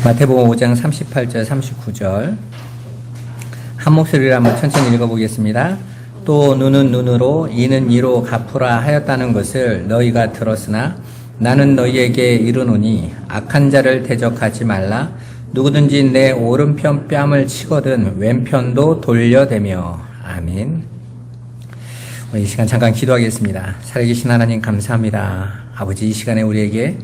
마태복음 5장 38절 39절 한 목소리로 한번 천천히 읽어보겠습니다. 또 눈은 눈으로 이는 이로 갚으라 하였다는 것을 너희가 들었으나 나는 너희에게 이르노니 악한 자를 대적하지 말라. 누구든지 내 오른편 뺨을 치거든 왼편도 돌려대며. 아멘. 이 시간 잠깐 기도하겠습니다. 살아계신 하나님 감사합니다. 아버지, 이 시간에 우리에게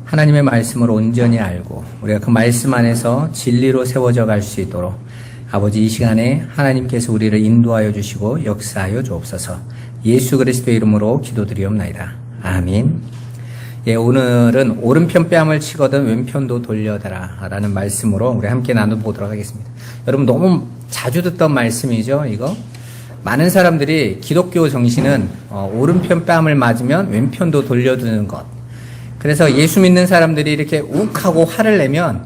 하나님의 말씀을 온전히 알고 우리가 그 말씀 안에서 진리로 세워져 갈 수 있도록 아버지, 이 시간에 하나님께서 우리를 인도하여 주시고 역사하여 주옵소서. 예수 그리스도의 이름으로 기도드리옵나이다. 아멘. 오늘은 오른편 뺨을 치거든 왼편도 돌려대라 라는 말씀으로 우리 함께 나눠보도록 하겠습니다. 여러분, 너무 자주 듣던 말씀이죠, 이거? 많은 사람들이 기독교 정신은 오른편 뺨을 맞으면 왼편도 돌려주는 것. 그래서 예수 믿는 사람들이 이렇게 욱하고 화를 내면,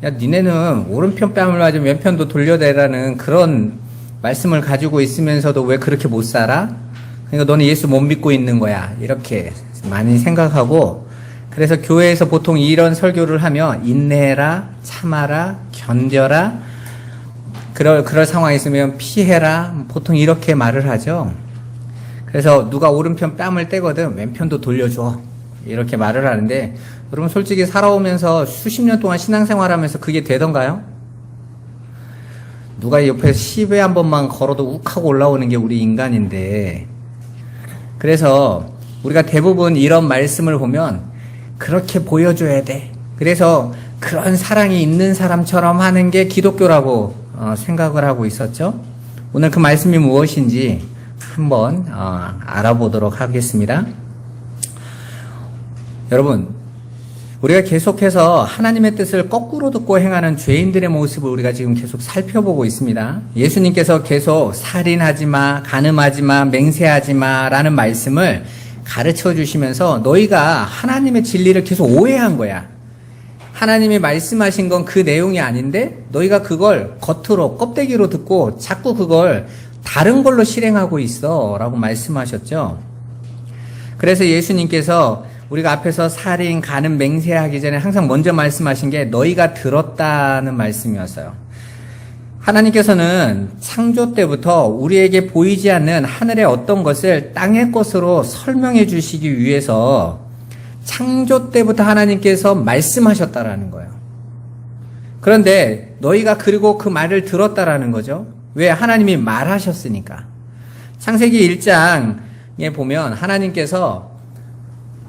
야, 니네는 오른편 뺨을 맞으면 왼편도 돌려대라는 그런 말씀을 가지고 있으면서도 왜 그렇게 못 살아? 그러니까 너는 예수 못 믿고 있는 거야. 이렇게 많이 생각하고, 그래서 교회에서 보통 이런 설교를 하면 인내해라, 참아라, 견뎌라, 그럴 상황이 있으면 피해라, 보통 이렇게 말을 하죠. 그래서 누가 오른편 뺨을 떼거든 왼편도 돌려줘, 이렇게 말을 하는데, 여러분 솔직히 살아오면서 수십 년 동안 신앙생활하면서 그게 되던가요? 누가 옆에서 10회 한 번만 걸어도 욱하고 올라오는 게 우리 인간인데, 그래서 우리가 대부분 이런 말씀을 보면 그렇게 보여줘야 돼. 그래서 그런 사랑이 있는 사람처럼 하는 게 기독교라고 생각을 하고 있었죠. 오늘 그 말씀이 무엇인지 한번 알아보도록 하겠습니다. 여러분, 우리가 계속해서 하나님의 뜻을 거꾸로 듣고 행하는 죄인들의 모습을 우리가 지금 계속 살펴보고 있습니다. 예수님께서 계속 살인하지 마, 간음하지 마, 맹세하지 마 라는 말씀을 가르쳐 주시면서 너희가 하나님의 진리를 계속 오해한 거야. 하나님이 말씀하신 건 그 내용이 아닌데 너희가 그걸 겉으로 껍데기로 듣고 자꾸 그걸 다른 걸로 실행하고 있어 라고 말씀하셨죠. 그래서 예수님께서 우리가 앞에서 살인, 간음, 맹세하기 전에 항상 먼저 말씀하신 게 너희가 들었다는 말씀이었어요. 하나님께서는 창조 때부터 우리에게 보이지 않는 하늘의 어떤 것을 땅의 것으로 설명해 주시기 위해서 창조 때부터 하나님께서 말씀하셨다라는 거예요. 그런데 너희가 그리고 그 말을 들었다라는 거죠. 왜? 하나님이 말하셨으니까. 창세기 1장에 보면 하나님께서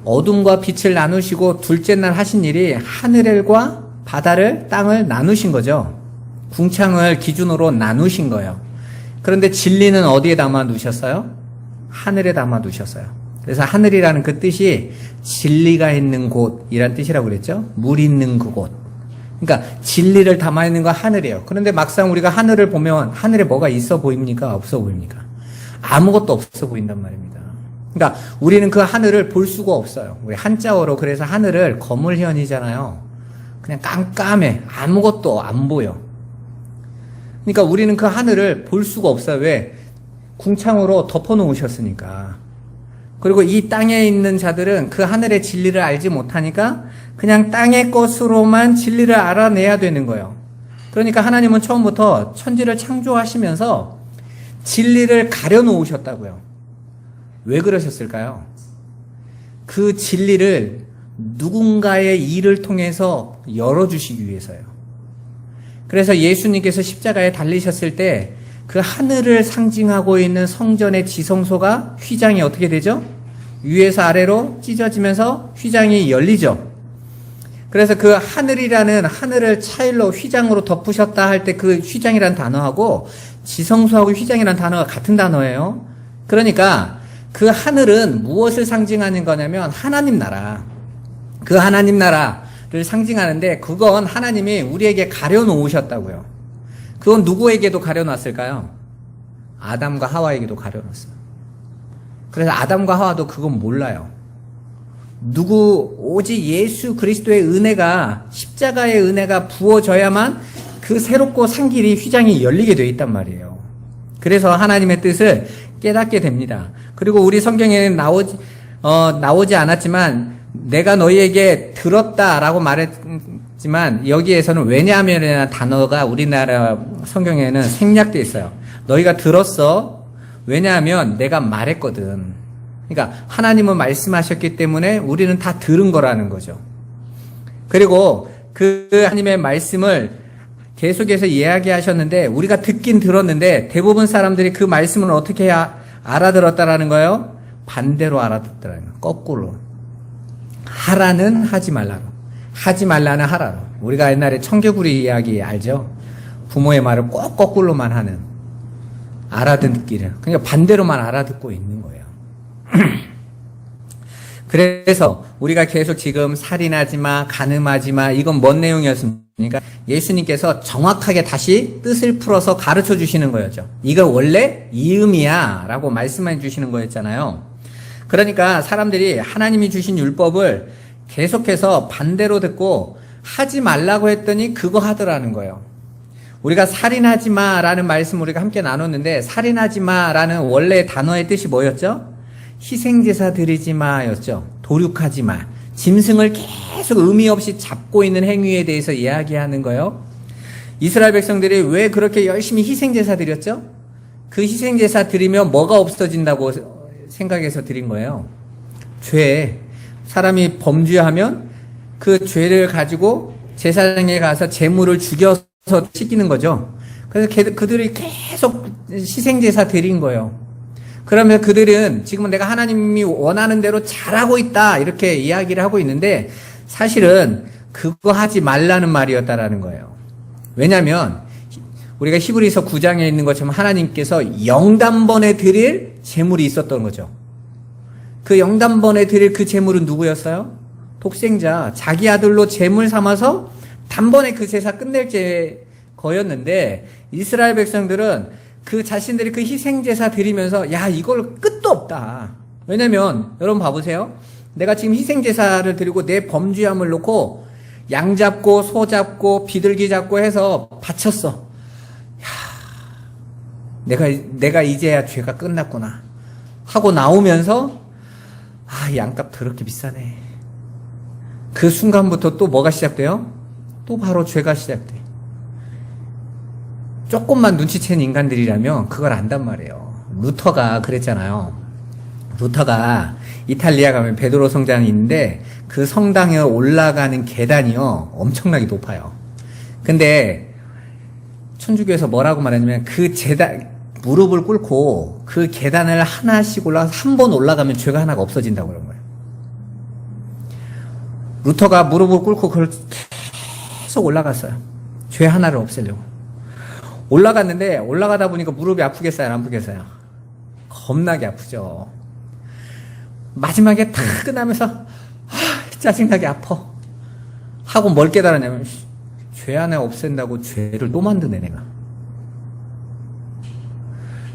어둠과 빛을 나누시고 둘째 날 하신 일이 하늘과 바다를, 땅을 나누신 거죠. 궁창을 기준으로 나누신 거예요. 그런데 진리는 어디에 담아 두셨어요? 하늘에 담아 두셨어요. 그래서 하늘이라는 그 뜻이 진리가 있는 곳이란 뜻이라고 그랬죠. 물 있는 그곳. 그러니까 진리를 담아 있는 건 하늘이에요. 그런데 막상 우리가 하늘을 보면 하늘에 뭐가 있어 보입니까? 없어 보입니까? 아무것도 없어 보인단 말입니다. 그러니까 우리는 그 하늘을 볼 수가 없어요. 우리 한자어로 그래서 하늘을 거물현이잖아요. 그냥 깜깜해. 아무것도 안 보여. 그러니까 우리는 그 하늘을 볼 수가 없어요. 왜? 궁창으로 덮어놓으셨으니까. 그리고 이 땅에 있는 자들은 그 하늘의 진리를 알지 못하니까 그냥 땅의 것으로만 진리를 알아내야 되는 거예요. 그러니까 하나님은 처음부터 천지를 창조하시면서 진리를 가려놓으셨다고요. 왜 그러셨을까요? 그 진리를 누군가의 일을 통해서 열어주시기 위해서요. 그래서 예수님께서 십자가에 달리셨을 때 그 하늘을 상징하고 있는 성전의 지성소가 휘장이 어떻게 되죠? 위에서 아래로 찢어지면서 휘장이 열리죠. 그래서 그 하늘이라는 하늘을 차일로 휘장으로 덮으셨다 할 때 그 휘장이라는 단어하고 지성소하고 휘장이라는 단어가 같은 단어예요. 그러니까 그 하늘은 무엇을 상징하는 거냐면 하나님 나라. 그 하나님 나라를 상징하는데 그건 하나님이 우리에게 가려놓으셨다고요. 그건 누구에게도 가려놨을까요? 아담과 하와에게도 가려놨어요. 그래서 아담과 하와도 그건 몰라요. 오직 예수 그리스도의 은혜가, 십자가의 은혜가 부어져야만 그 새롭고 산 길이 휘장이 열리게 돼 있단 말이에요. 그래서 하나님의 뜻을 깨닫게 됩니다. 그리고 우리 성경에는 나오지 않았지만 내가 너희에게 들었다라고 말했지만 여기에서는 왜냐하면이라는 단어가 우리나라 성경에는 생략되어 있어요. 너희가 들었어. 왜냐하면 내가 말했거든. 그러니까 하나님은 말씀하셨기 때문에 우리는 다 들은 거라는 거죠. 그리고 그 하나님의 말씀을 계속해서 이야기하셨는데 우리가 듣긴 들었는데 대부분 사람들이 그 말씀을 어떻게 알아들었다라는 거예요? 반대로 알아듣더라는 거예요. 거꾸로. 하라는 하지 말라로. 하지 말라는 하라로. 우리가 옛날에 청개구리 이야기 알죠? 부모의 말을 꼭 거꾸로만 하는. 알아듣기를. 그러니까 반대로만 알아듣고 있는 거예요. 그래서 우리가 계속 지금 살인하지 마, 간음하지 마, 이건 뭔 내용이었습니까? 예수님께서 정확하게 다시 뜻을 풀어서 가르쳐 주시는 거였죠. 이건 원래 이 의미야 라고 말씀해 주시는 거였잖아요. 그러니까 사람들이 하나님이 주신 율법을 계속해서 반대로 듣고 하지 말라고 했더니 그거 하더라는 거예요. 우리가 살인하지 마라는 말씀 우리가 함께 나눴는데 살인하지 마라는 원래 단어의 뜻이 뭐였죠? 희생제사 드리지 마였죠. 도륙하지 마. 짐승을 계속 의미 없이 잡고 있는 행위에 대해서 이야기하는 거예요. 이스라엘 백성들이 왜 그렇게 열심히 희생제사 드렸죠? 그 희생제사 드리면 뭐가 없어진다고 생각해서 드린 거예요. 죄. 사람이 범죄하면 그 죄를 가지고 제사장에 가서 제물을 죽여서 시키는 거죠. 그래서 그들이 계속 희생제사 드린 거예요. 그러면 그들은 지금은 내가 하나님이 원하는 대로 잘하고 있다 이렇게 이야기를 하고 있는데 사실은 그거 하지 말라는 말이었다라는 거예요. 왜냐하면 우리가 히브리서 9장에 있는 것처럼 하나님께서 영단번에 드릴 제물이 있었던 거죠. 그 영단번에 드릴 그 제물은 누구였어요? 독생자, 자기 아들로 제물 삼아서 단번에 그 제사 끝낼 거였는데 이스라엘 백성들은 그 자신들이 그 희생제사 드리면서 야 이걸 끝도 없다. 왜냐면 여러분 봐보세요. 내가 지금 희생제사를 드리고 내 범죄함을 놓고 양 잡고 소 잡고 비둘기 잡고 해서 바쳤어. 야, 내가 이제야 죄가 끝났구나 하고 나오면서 아 양값 더럽게 비싸네. 그 순간부터 또 뭐가 시작돼요? 또 바로 죄가 시작돼. 조금만 눈치챈 인간들이라면 그걸 안단 말이에요. 루터가 그랬잖아요. 루터가 이탈리아 가면 베드로 성당이 있는데 그 성당에 올라가는 계단이요 엄청나게 높아요. 근데 천주교에서 뭐라고 말하냐면 그 무릎을 꿇고 그 계단을 하나씩 올라가서 한 번 올라가면 죄가 하나가 없어진다고 그런 거예요. 루터가 무릎을 꿇고 그걸 계속 올라갔어요. 죄 하나를 없애려고. 올라갔는데 올라가다 보니까 무릎이 아프겠어요? 안 아프겠어요? 겁나게 아프죠. 마지막에 탁 끝나면서 짜증나게 아파 하고 뭘 깨달았냐면 죄 하나 없앤다고 죄를 또 만드네 내가.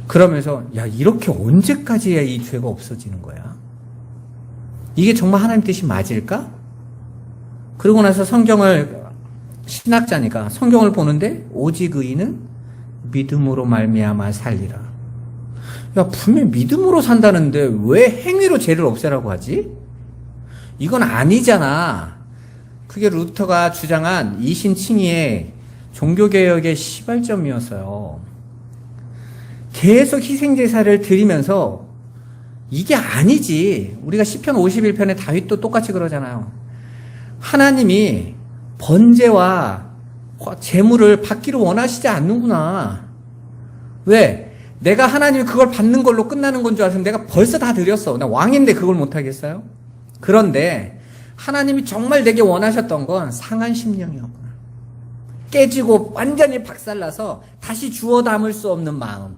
그러면서 야 이렇게 언제까지 해야 이 죄가 없어지는 거야? 이게 정말 하나님 뜻이 맞을까? 그러고 나서 신학자니까 성경을 보는데 오직 의인은 믿음으로 말미암아 살리라. 야 분명히 믿음으로 산다는데 왜 행위로 죄를 없애라고 하지? 이건 아니잖아. 그게 루터가 주장한 이신칭의의 종교개혁의 시발점이었어요. 계속 희생제사를 드리면서 이게 아니지. 우리가 시편 51편에 다윗도 똑같이 그러잖아요. 하나님이 번제와 제물을 받기를 원하시지 않는구나. 왜? 내가 하나님이 그걸 받는 걸로 끝나는 건 줄 알았으면 내가 벌써 다 드렸어. 나 왕인데 그걸 못하겠어요? 그런데 하나님이 정말 내게 원하셨던 건 상한 심령이었구나. 깨지고 완전히 박살나서 다시 주워 담을 수 없는 마음.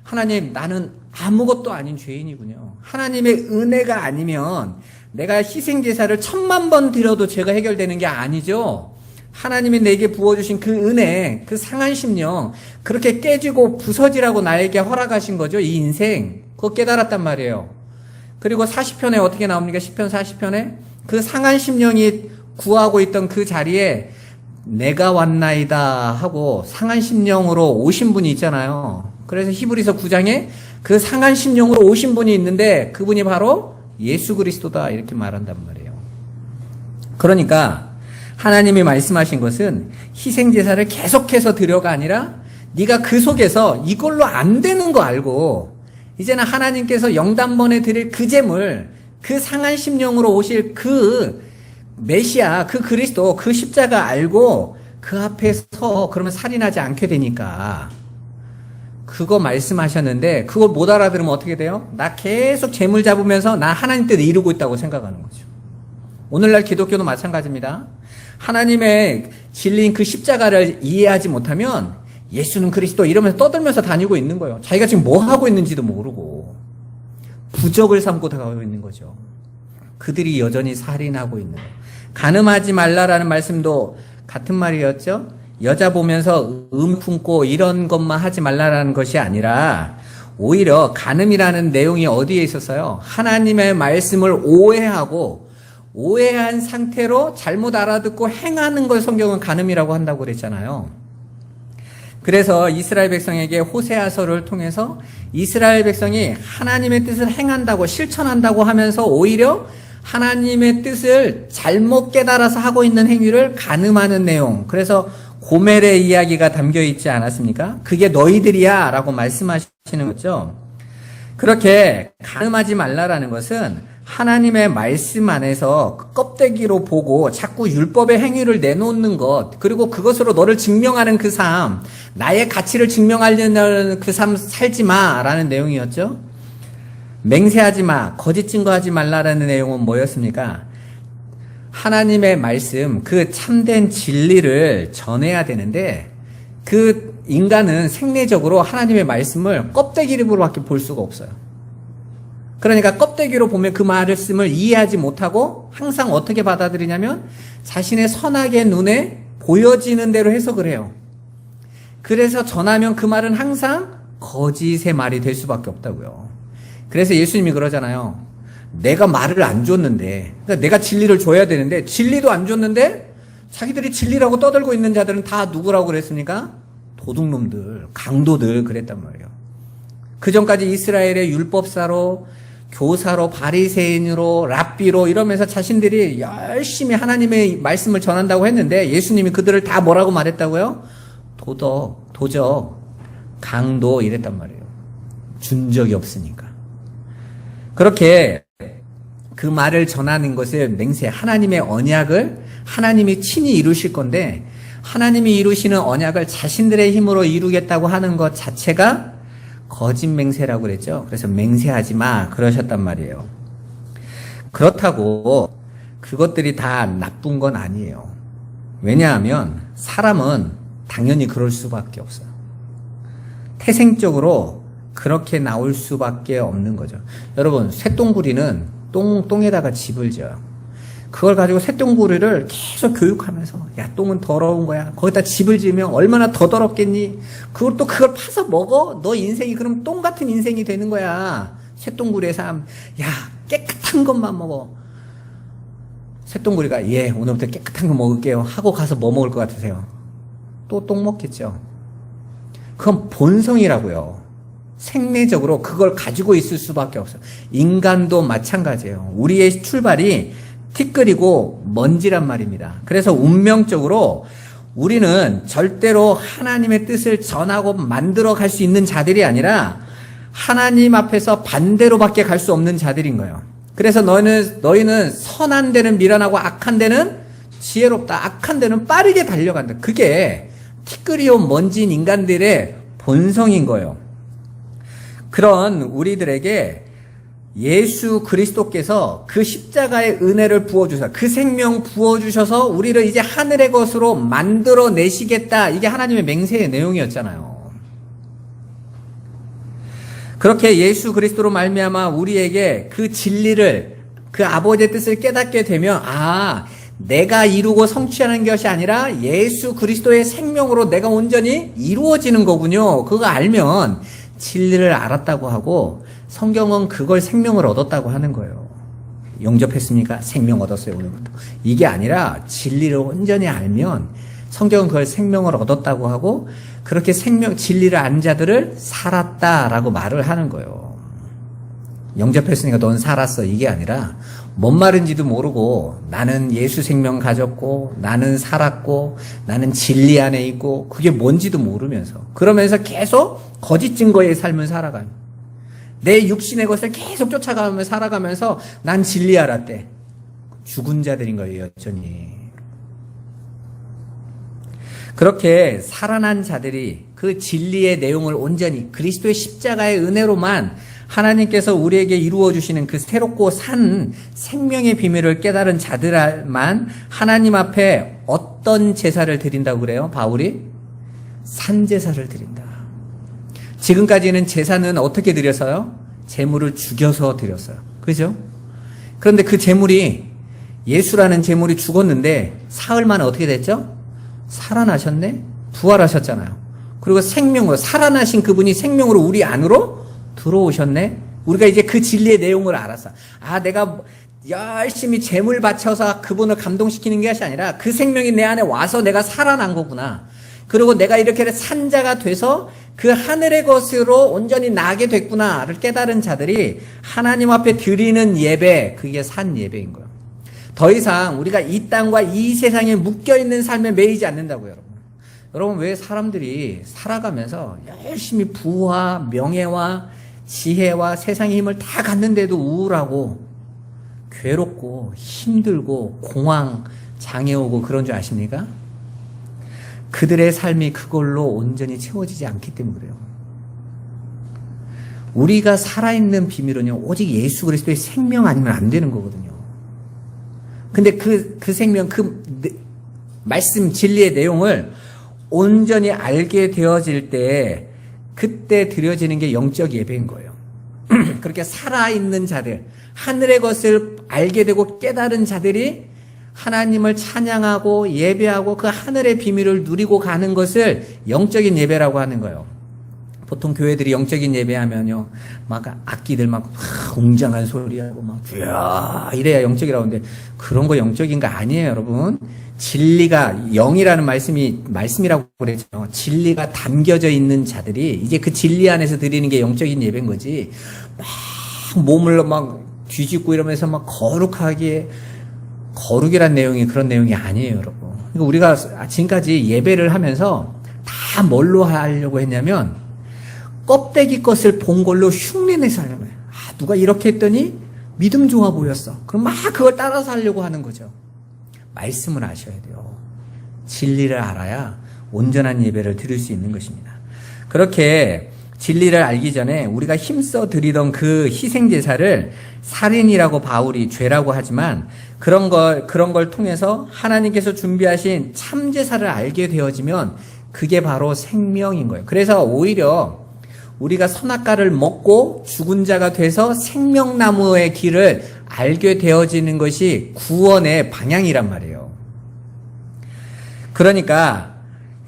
하나님, 나는 아무것도 아닌 죄인이군요. 하나님의 은혜가 아니면 내가 희생제사를 1000만 번 드려도 죄가 해결되는 게 아니죠. 하나님이 내게 부어주신 그 은혜, 그 상한 심령, 그렇게 깨지고 부서지라고 나에게 허락하신 거죠. 이 인생. 그거 깨달았단 말이에요. 그리고 40편에 어떻게 나옵니까? 10편 40편에 그 상한 심령이 구하고 있던 그 자리에 내가 왔나이다 하고 상한 심령으로 오신 분이 있잖아요. 그래서 히브리서 9장에 그 상한 심령으로 오신 분이 있는데 그분이 바로 예수 그리스도다 이렇게 말한단 말이에요. 그러니까 하나님이 말씀하신 것은 희생제사를 계속해서 드려가 아니라 네가 그 속에서 이걸로 안 되는 거 알고 이제는 하나님께서 영단번에 드릴 그 제물, 그 상한 심령으로 오실 그 메시아, 그 그리스도, 그 십자가 알고 그 앞에 서 그러면 살인하지 않게 되니까 그거 말씀하셨는데 그걸 못 알아들으면 어떻게 돼요? 나 계속 재물 잡으면서 나 하나님 뜻을 이루고 있다고 생각하는 거죠. 오늘날 기독교도 마찬가지입니다. 하나님의 진리인 그 십자가를 이해하지 못하면 예수는 그리스도 이러면서 떠들면서 다니고 있는 거예요. 자기가 지금 뭐 하고 있는지도 모르고 부적을 삼고 다가오고 있는 거죠. 그들이 여전히 살인하고 있는 거예요. 간음하지 말라라는 말씀도 같은 말이었죠. 여자 보면서 품고 이런 것만 하지 말라라는 것이 아니라 오히려 간음이라는 내용이 어디에 있었어요? 하나님의 말씀을 오해한 상태로 잘못 알아듣고 행하는 걸 성경은 간음이라고 한다고 그랬잖아요. 그래서 이스라엘 백성에게 호세아서를 통해서 이스라엘 백성이 하나님의 뜻을 행한다고 실천한다고 하면서 오히려 하나님의 뜻을 잘못 깨달아서 하고 있는 행위를 간음하는 내용. 그래서 고멜의 이야기가 담겨 있지 않았습니까? 그게 너희들이야 라고 말씀하시는 거죠. 그렇게 간음하지 말라라는 것은 하나님의 말씀 안에서 껍데기로 보고 자꾸 율법의 행위를 내놓는 것, 그리고 그것으로 너를 증명하는 그 삶, 나의 가치를 증명하려는 그 삶 살지 마라는 내용이었죠. 맹세하지 마, 거짓 증거하지 말라라는 내용은 뭐였습니까? 하나님의 말씀, 그 참된 진리를 전해야 되는데 그 인간은 생리적으로 하나님의 말씀을 껍데기로밖에 볼 수가 없어요. 그러니까 껍데기로 보면 그 말씀을 이해하지 못하고 항상 어떻게 받아들이냐면 자신의 선악의 눈에 보여지는 대로 해석을 해요. 그래서 전하면 그 말은 항상 거짓의 말이 될 수밖에 없다고요. 그래서 예수님이 그러잖아요. 내가 말을 안 줬는데, 그러니까 내가 진리를 줘야 되는데 진리도 안 줬는데 자기들이 진리라고 떠들고 있는 자들은 다 누구라고 그랬습니까? 도둑놈들, 강도들 그랬단 말이에요. 그 전까지 이스라엘의 율법사로, 교사로, 바리새인으로, 랍비로 이러면서 자신들이 열심히 하나님의 말씀을 전한다고 했는데 예수님이 그들을 다 뭐라고 말했다고요? 도적, 강도 이랬단 말이에요. 준 적이 없으니까. 그렇게 그 말을 전하는 것을 맹세, 하나님의 언약을 하나님이 친히 이루실 건데 하나님이 이루시는 언약을 자신들의 힘으로 이루겠다고 하는 것 자체가 거짓 맹세라고 그랬죠. 그래서 맹세하지 마 그러셨단 말이에요. 그렇다고 그것들이 다 나쁜 건 아니에요. 왜냐하면 사람은 당연히 그럴 수밖에 없어요. 태생적으로 그렇게 나올 수밖에 없는 거죠. 여러분, 쇠똥구리는 똥에다가 집을 지어요. 그걸 가지고 쇠똥구리를 계속 교육하면서 야, 똥은 더러운 거야. 거기다 집을 지으면 얼마나 더 더럽겠니? 그걸 파서 먹어? 너 인생이 그럼 똥 같은 인생이 되는 거야. 쇠똥구리의 삶. 야, 깨끗한 것만 먹어. 쇠똥구리가 예, 오늘부터 깨끗한 거 먹을게요 하고 가서 뭐 먹을 것 같으세요? 또 똥 먹겠죠. 그건 본성이라고요. 생리적으로 그걸 가지고 있을 수밖에 없어요. 인간도 마찬가지예요. 우리의 출발이 티끌이고 먼지란 말입니다. 그래서 운명적으로 우리는 절대로 하나님의 뜻을 전하고 만들어 갈 수 있는 자들이 아니라 하나님 앞에서 반대로밖에 갈 수 없는 자들인 거예요. 그래서 너희는 선한 데는 미련하고 악한 데는 지혜롭다. 악한 데는 빠르게 달려간다. 그게 티끌이요 먼지인 인간들의 본성인 거예요. 그런 우리들에게 예수 그리스도께서 그 십자가의 은혜를 부어주셔서 그 생명 부어주셔서 우리를 이제 하늘의 것으로 만들어내시겠다. 이게 하나님의 맹세의 내용이었잖아요. 그렇게 예수 그리스도로 말미암아 우리에게 그 진리를, 그 아버지의 뜻을 깨닫게 되면 내가 이루고 성취하는 것이 아니라 예수 그리스도의 생명으로 내가 온전히 이루어지는 거군요. 그거 알면 진리를 알았다고 하고 성경은 그걸 생명을 얻었다고 하는 거예요. 영접했습니까? 생명 얻었어요 오늘부터. 이게 아니라 진리를 온전히 알면 성경은 그걸 생명을 얻었다고 하고 그렇게 진리를 안 자들을 살았다라고 말을 하는 거예요. 영접했으니까 넌 살았어. 이게 아니라 뭔 말인지도 모르고 나는 예수 생명 가졌고 나는 살았고 나는 진리 안에 있고 그게 뭔지도 모르면서 그러면서 계속 거짓 증거의 삶을 살아가요. 내 육신의 것을 계속 쫓아가면서 살아가면서 난 진리 알았대. 죽은 자들인 거예요, 여전히. 그렇게 살아난 자들이 그 진리의 내용을 온전히 그리스도의 십자가의 은혜로만 하나님께서 우리에게 이루어 주시는 그 새롭고 산 생명의 비밀을 깨달은 자들만 하나님 앞에 어떤 제사를 드린다고 그래요? 바울이 산 제사를 드린다. 지금까지는 제사는 어떻게 드렸어요? 제물을 죽여서 드렸어요. 그죠? 그런데 그 제물이 예수라는 제물이 죽었는데 사흘 만에 어떻게 됐죠? 살아나셨네? 부활하셨잖아요. 그리고 생명으로 살아나신 그분이 생명으로 우리 안으로 들어오셨네? 우리가 이제 그 진리의 내용을 알았어. 아, 내가 열심히 재물 바쳐서 그분을 감동시키는 것이 아니라 그 생명이 내 안에 와서 내가 살아난 거구나. 그리고 내가 이렇게 산자가 돼서 그 하늘의 것으로 온전히 나게 됐구나를 깨달은 자들이 하나님 앞에 드리는 예배, 그게 산 예배인 거예요. 더 이상 우리가 이 땅과 이 세상에 묶여있는 삶에 매이지 않는다고요, 여러분. 여러분, 왜 사람들이 살아가면서 열심히 부와 명예와 지혜와 세상의 힘을 다 갖는데도 우울하고 괴롭고 힘들고 공황, 장애 오고 그런 줄 아십니까? 그들의 삶이 그걸로 온전히 채워지지 않기 때문에 그래요. 우리가 살아있는 비밀은요, 오직 예수 그리스도의 생명 아니면 안 되는 거거든요. 근데 그 생명, 말씀, 진리의 내용을 온전히 알게 되어질 때, 그때 드려지는 게 영적 예배인 거예요. 그렇게 살아있는 자들, 하늘의 것을 알게 되고 깨달은 자들이 하나님을 찬양하고 예배하고 그 하늘의 비밀을 누리고 가는 것을 영적인 예배라고 하는 거예요. 보통 교회들이 영적인 예배하면요, 막 악기들 막 웅장한 소리하고 막 쥐야 이래야 영적이라고 하는데 그런 거 영적인 거 아니에요, 여러분. 진리가 영이라는 말씀이라고 그랬죠. 진리가 담겨져 있는 자들이 이제 그 진리 안에서 드리는 게 영적인 예배인 거지. 막 몸을 막 뒤집고 이러면서 막 거룩이란 내용이 그런 내용이 아니에요, 여러분. 그러니까 우리가 지금까지 예배를 하면서 다 뭘로 하려고 했냐면 껍데기 것을 본 걸로 흉내내서 하려고 해요. 아, 누가 이렇게 했더니 믿음 좋아 보였어. 그럼 막 그걸 따라서 하려고 하는 거죠. 말씀을 아셔야 돼요. 진리를 알아야 온전한 예배를 드릴 수 있는 것입니다. 그렇게 진리를 알기 전에 우리가 힘써 드리던 그 희생제사를 살인이라고 바울이 죄라고 하지만 그런 걸 통해서 하나님께서 준비하신 참제사를 알게 되어지면 그게 바로 생명인 거예요. 그래서 오히려 우리가 선악과를 먹고 죽은 자가 돼서 생명나무의 길을 알게 되어지는 것이 구원의 방향이란 말이에요. 그러니까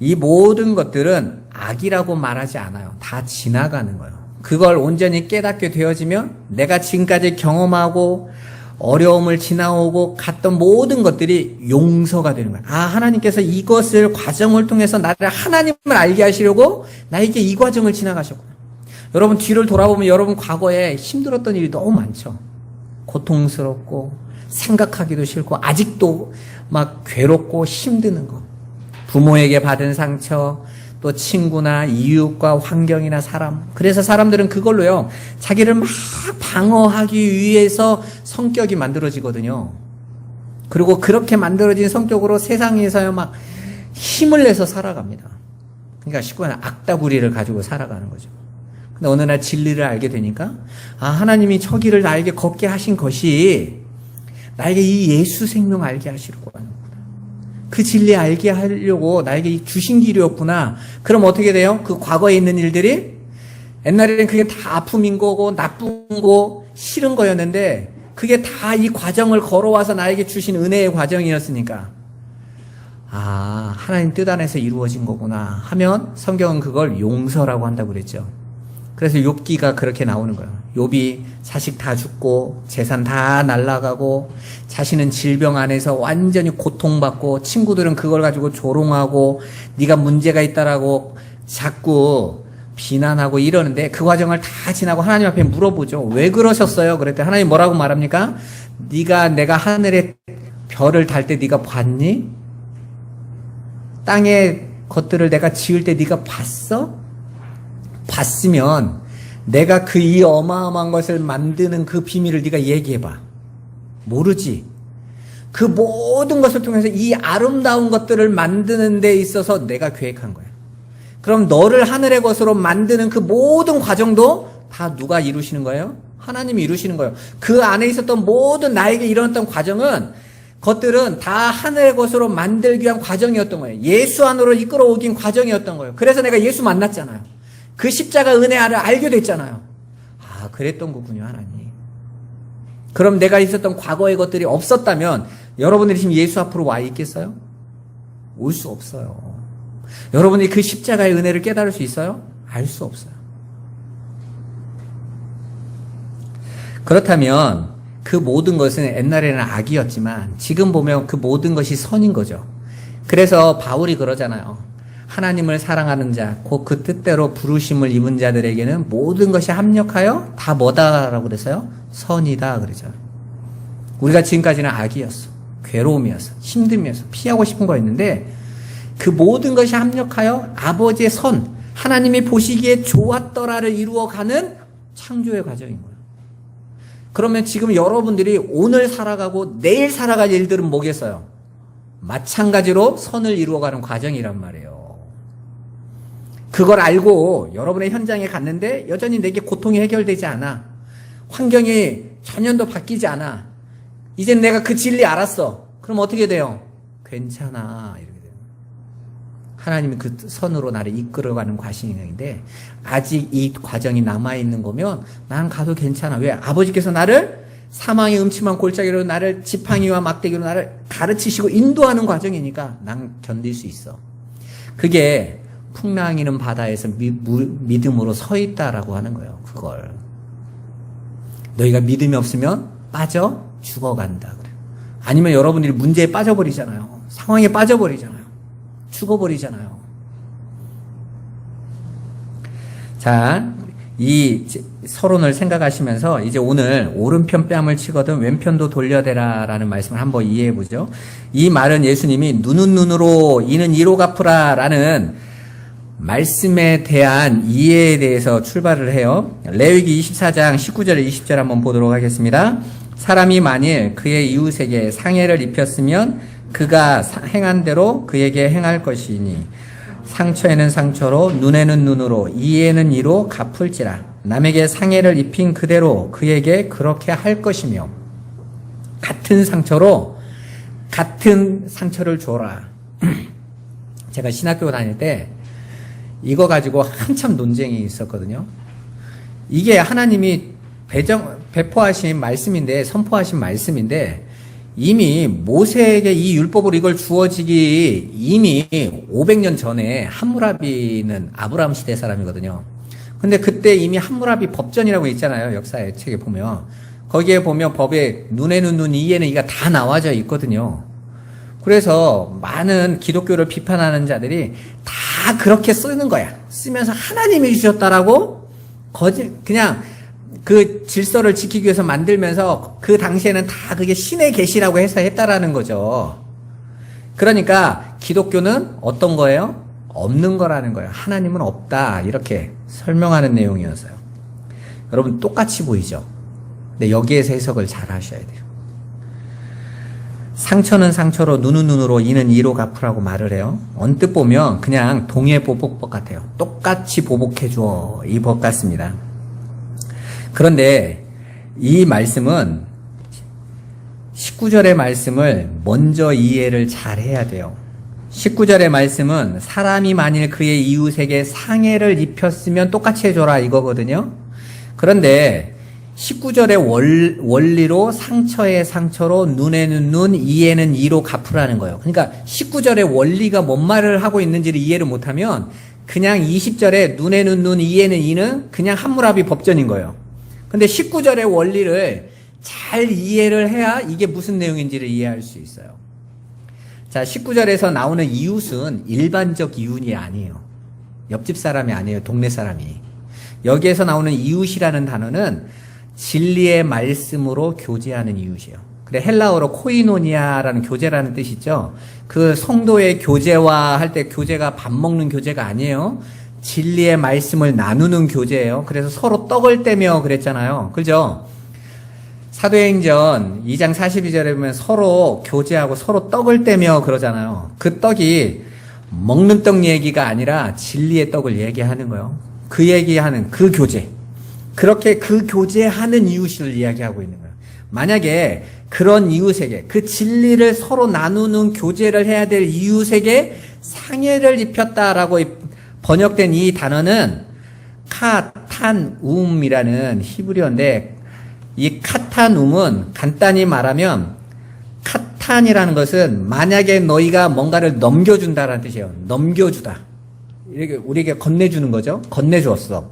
이 모든 것들은 악이라고 말하지 않아요. 다 지나가는 거예요. 그걸 온전히 깨닫게 되어지면 내가 지금까지 경험하고 어려움을 지나오고 갔던 모든 것들이 용서가 되는 거예요. 아, 하나님께서 이것을 과정을 통해서 나를 하나님을 알게 하시려고 나에게 이 과정을 지나가셨구나. 여러분 뒤를 돌아보면 여러분 과거에 힘들었던 일이 너무 많죠. 고통스럽고 생각하기도 싫고 아직도 막 괴롭고 힘드는 거. 부모에게 받은 상처, 또 친구나 이웃과 환경이나 사람. 그래서 사람들은 그걸로요, 자기를 막 방어하기 위해서 성격이 만들어지거든요. 그리고 그렇게 만들어진 성격으로 세상에서요, 막 힘을 내서 살아갑니다. 그러니까 쉽게 말하면 악다구리를 가지고 살아가는 거죠. 근데 어느 날 진리를 알게 되니까, 아, 하나님이 저 길을 나에게 걷게 하신 것이 나에게 이 예수 생명 알게 하시려고 하는 거구나. 그 진리 알게 하려고 나에게 주신 길이었구나. 그럼 어떻게 돼요? 그 과거에 있는 일들이 옛날에는 그게 다 아픔인 거고 나쁜 거 싫은 거였는데 그게 다 이 과정을 걸어와서 나에게 주신 은혜의 과정이었으니까 아, 하나님 뜻 안에서 이루어진 거구나 하면 성경은 그걸 용서라고 한다고 그랬죠. 그래서 욥기가 그렇게 나오는 거예요. 욥이 자식 다 죽고 재산 다 날아가고 자신은 질병 안에서 완전히 고통받고 친구들은 그걸 가지고 조롱하고 네가 문제가 있다라고 자꾸 비난하고 이러는데 그 과정을 다 지나고 하나님 앞에 물어보죠. 왜 그러셨어요? 그랬더니 하나님 뭐라고 말합니까? 네가 내가 하늘에 별을 달 때 네가 봤니? 땅의 것들을 내가 지을 때 네가 봤어? 봤으면 내가 그 이 어마어마한 것을 만드는 그 비밀을 네가 얘기해봐. 모르지. 그 모든 것을 통해서 이 아름다운 것들을 만드는 데 있어서 내가 계획한 거야. 그럼 너를 하늘의 것으로 만드는 그 모든 과정도 다 누가 이루시는 거예요? 하나님이 이루시는 거예요. 그 안에 있었던 모든 나에게 일어났던 과정은 것들은 다 하늘의 것으로 만들기 위한 과정이었던 거예요. 예수 안으로 이끌어오긴 과정이었던 거예요. 그래서 내가 예수 만났잖아요. 그 십자가 은혜를 알게 됐잖아요. 아, 그랬던 거군요, 하나님. 그럼 내가 있었던 과거의 것들이 없었다면 여러분들이 지금 예수 앞으로 와 있겠어요? 올 수 없어요. 여러분이 그 십자가의 은혜를 깨달을 수 있어요? 알 수 없어요. 그렇다면 그 모든 것은 옛날에는 악이었지만 지금 보면 그 모든 것이 선인 거죠. 그래서 바울이 그러잖아요. 하나님을 사랑하는 자, 곧 그 뜻대로 부르심을 입은 자들에게는 모든 것이 합력하여 다 뭐다라고 그랬어요? 선이다 그러죠. 우리가 지금까지는 악이었어. 괴로움이었어. 힘듦이었어. 피하고 싶은 거였는데 그 모든 것이 합력하여 아버지의 선, 하나님이 보시기에 좋았더라를 이루어가는 창조의 과정인 거예요. 그러면 지금 여러분들이 오늘 살아가고 내일 살아갈 일들은 뭐겠어요? 마찬가지로 선을 이루어가는 과정이란 말이에요. 그걸 알고 여러분의 현장에 갔는데 여전히 내게 고통이 해결되지 않아. 환경이 전혀 바뀌지 않아. 이젠 내가 그 진리 알았어. 그럼 어떻게 돼요? 괜찮아. 이렇게 돼요. 하나님이 그 선으로 나를 이끌어가는 과정인데 아직 이 과정이 남아있는 거면 난 가도 괜찮아. 왜? 아버지께서 나를 사망의 음침한 골짜기로 나를 지팡이와 막대기로 나를 가르치시고 인도하는 과정이니까 난 견딜 수 있어. 그게 풍랑이는 바다에서 믿음으로 서 있다라고 하는 거예요. 그걸. 너희가 믿음이 없으면 빠져 죽어간다 그래요. 아니면 여러분들이 문제에 빠져버리잖아요. 상황에 빠져버리잖아요. 죽어버리잖아요. 자, 이 서론을 생각하시면서 이제 오늘 오른편 뺨을 치거든 왼편도 돌려대라라는 말씀을 한번 이해해 보죠. 이 말은 예수님이 눈은 눈으로 이는 이로 갚으라라는 말씀에 대한 이해에 대해서 출발을 해요. 레위기 24장 19절 20절 한번 보도록 하겠습니다. 사람이 만일 그의 이웃에게 상해를 입혔으면 그가 행한 대로 그에게 행할 것이니 상처에는 상처로 눈에는 눈으로 이에는 이로 갚을지라. 남에게 상해를 입힌 그대로 그에게 그렇게 할 것이며 같은 상처로 같은 상처를 줘라. 제가 신학교 다닐 때 이거 가지고 한참 논쟁이 있었거든요. 이게 하나님이 배포하신 말씀인데, 선포하신 말씀인데, 이미 모세에게 이 율법을 이걸 주어지기 이미 500년 전에 함무라비는 아브라함 시대 사람이거든요. 근데 그때 이미 함무라비 법전이라고 있잖아요. 역사의 책에 보면. 거기에 보면 법에 눈에는 눈, 이에는 이가 다 나와져 있거든요. 그래서 많은 기독교를 비판하는 자들이 다 그렇게 쓰는 거야. 쓰면서 하나님이 주셨다라고 그냥 그 질서를 지키기 위해서 만들면서 그 당시에는 다 그게 신의 계시라고 해서 했다라는 거죠. 그러니까 기독교는 어떤 거예요? 없는 거라는 거예요. 하나님은 없다. 이렇게 설명하는 내용이었어요. 여러분 똑같이 보이죠? 근데 여기에서 해석을 잘 하셔야 돼요. 상처는 상처로 눈은 눈으로 이는 이로 갚으라고 말을 해요. 언뜻 보면 그냥 동해 보복법 같아요. 똑같이 보복해줘. 이 법 같습니다. 그런데 이 말씀은 19절의 말씀을 먼저 이해를 잘 해야 돼요. 19절의 말씀은 사람이 만일 그의 이웃에게 상해를 입혔으면 똑같이 해줘라 이거거든요. 그런데 19절의 원리로 상처의 상처로 눈에는 눈, 이에는 이로 갚으라는 거예요. 그러니까 19절의 원리가 뭔 말을 하고 있는지를 이해를 못하면 그냥 20절에 눈에는 눈, 이에는 이는 그냥 함무라비 법전인 거예요. 근데 19절의 원리를 잘 이해를 해야 이게 무슨 내용인지를 이해할 수 있어요. 자, 19절에서 나오는 이웃은 일반적 이웃이 아니에요. 옆집 사람이 아니에요. 동네 사람이. 여기에서 나오는 이웃이라는 단어는 진리의 말씀으로 교제하는 이웃이에요. 그래, 헬라어로 코이노니아라는 교제라는 뜻이죠. 그 성도의 교제와 할 때 교제가 밥 먹는 교제가 아니에요. 진리의 말씀을 나누는 교제예요. 그래서 서로 떡을 떼며 그랬잖아요. 그죠? 사도행전 2장 42절에 보면 서로 교제하고 서로 떡을 떼며 그러잖아요. 그 떡이 먹는 떡 얘기가 아니라 진리의 떡을 얘기하는 거예요. 그 얘기하는 그 교제. 그렇게 그 교제하는 이웃을 이야기하고 있는 거예요. 만약에 그런 이웃에게 그 진리를 서로 나누는 교제를 해야 될 이웃에게 상해를 입혔다라고 번역된 이 단어는 카탄움이라는 히브리어인데, 이 카탄움은 간단히 말하면, 카탄이라는 것은 만약에 너희가 뭔가를 넘겨준다라는 뜻이에요. 넘겨주다. 이렇게 우리에게 건네주는 거죠. 건네주었어.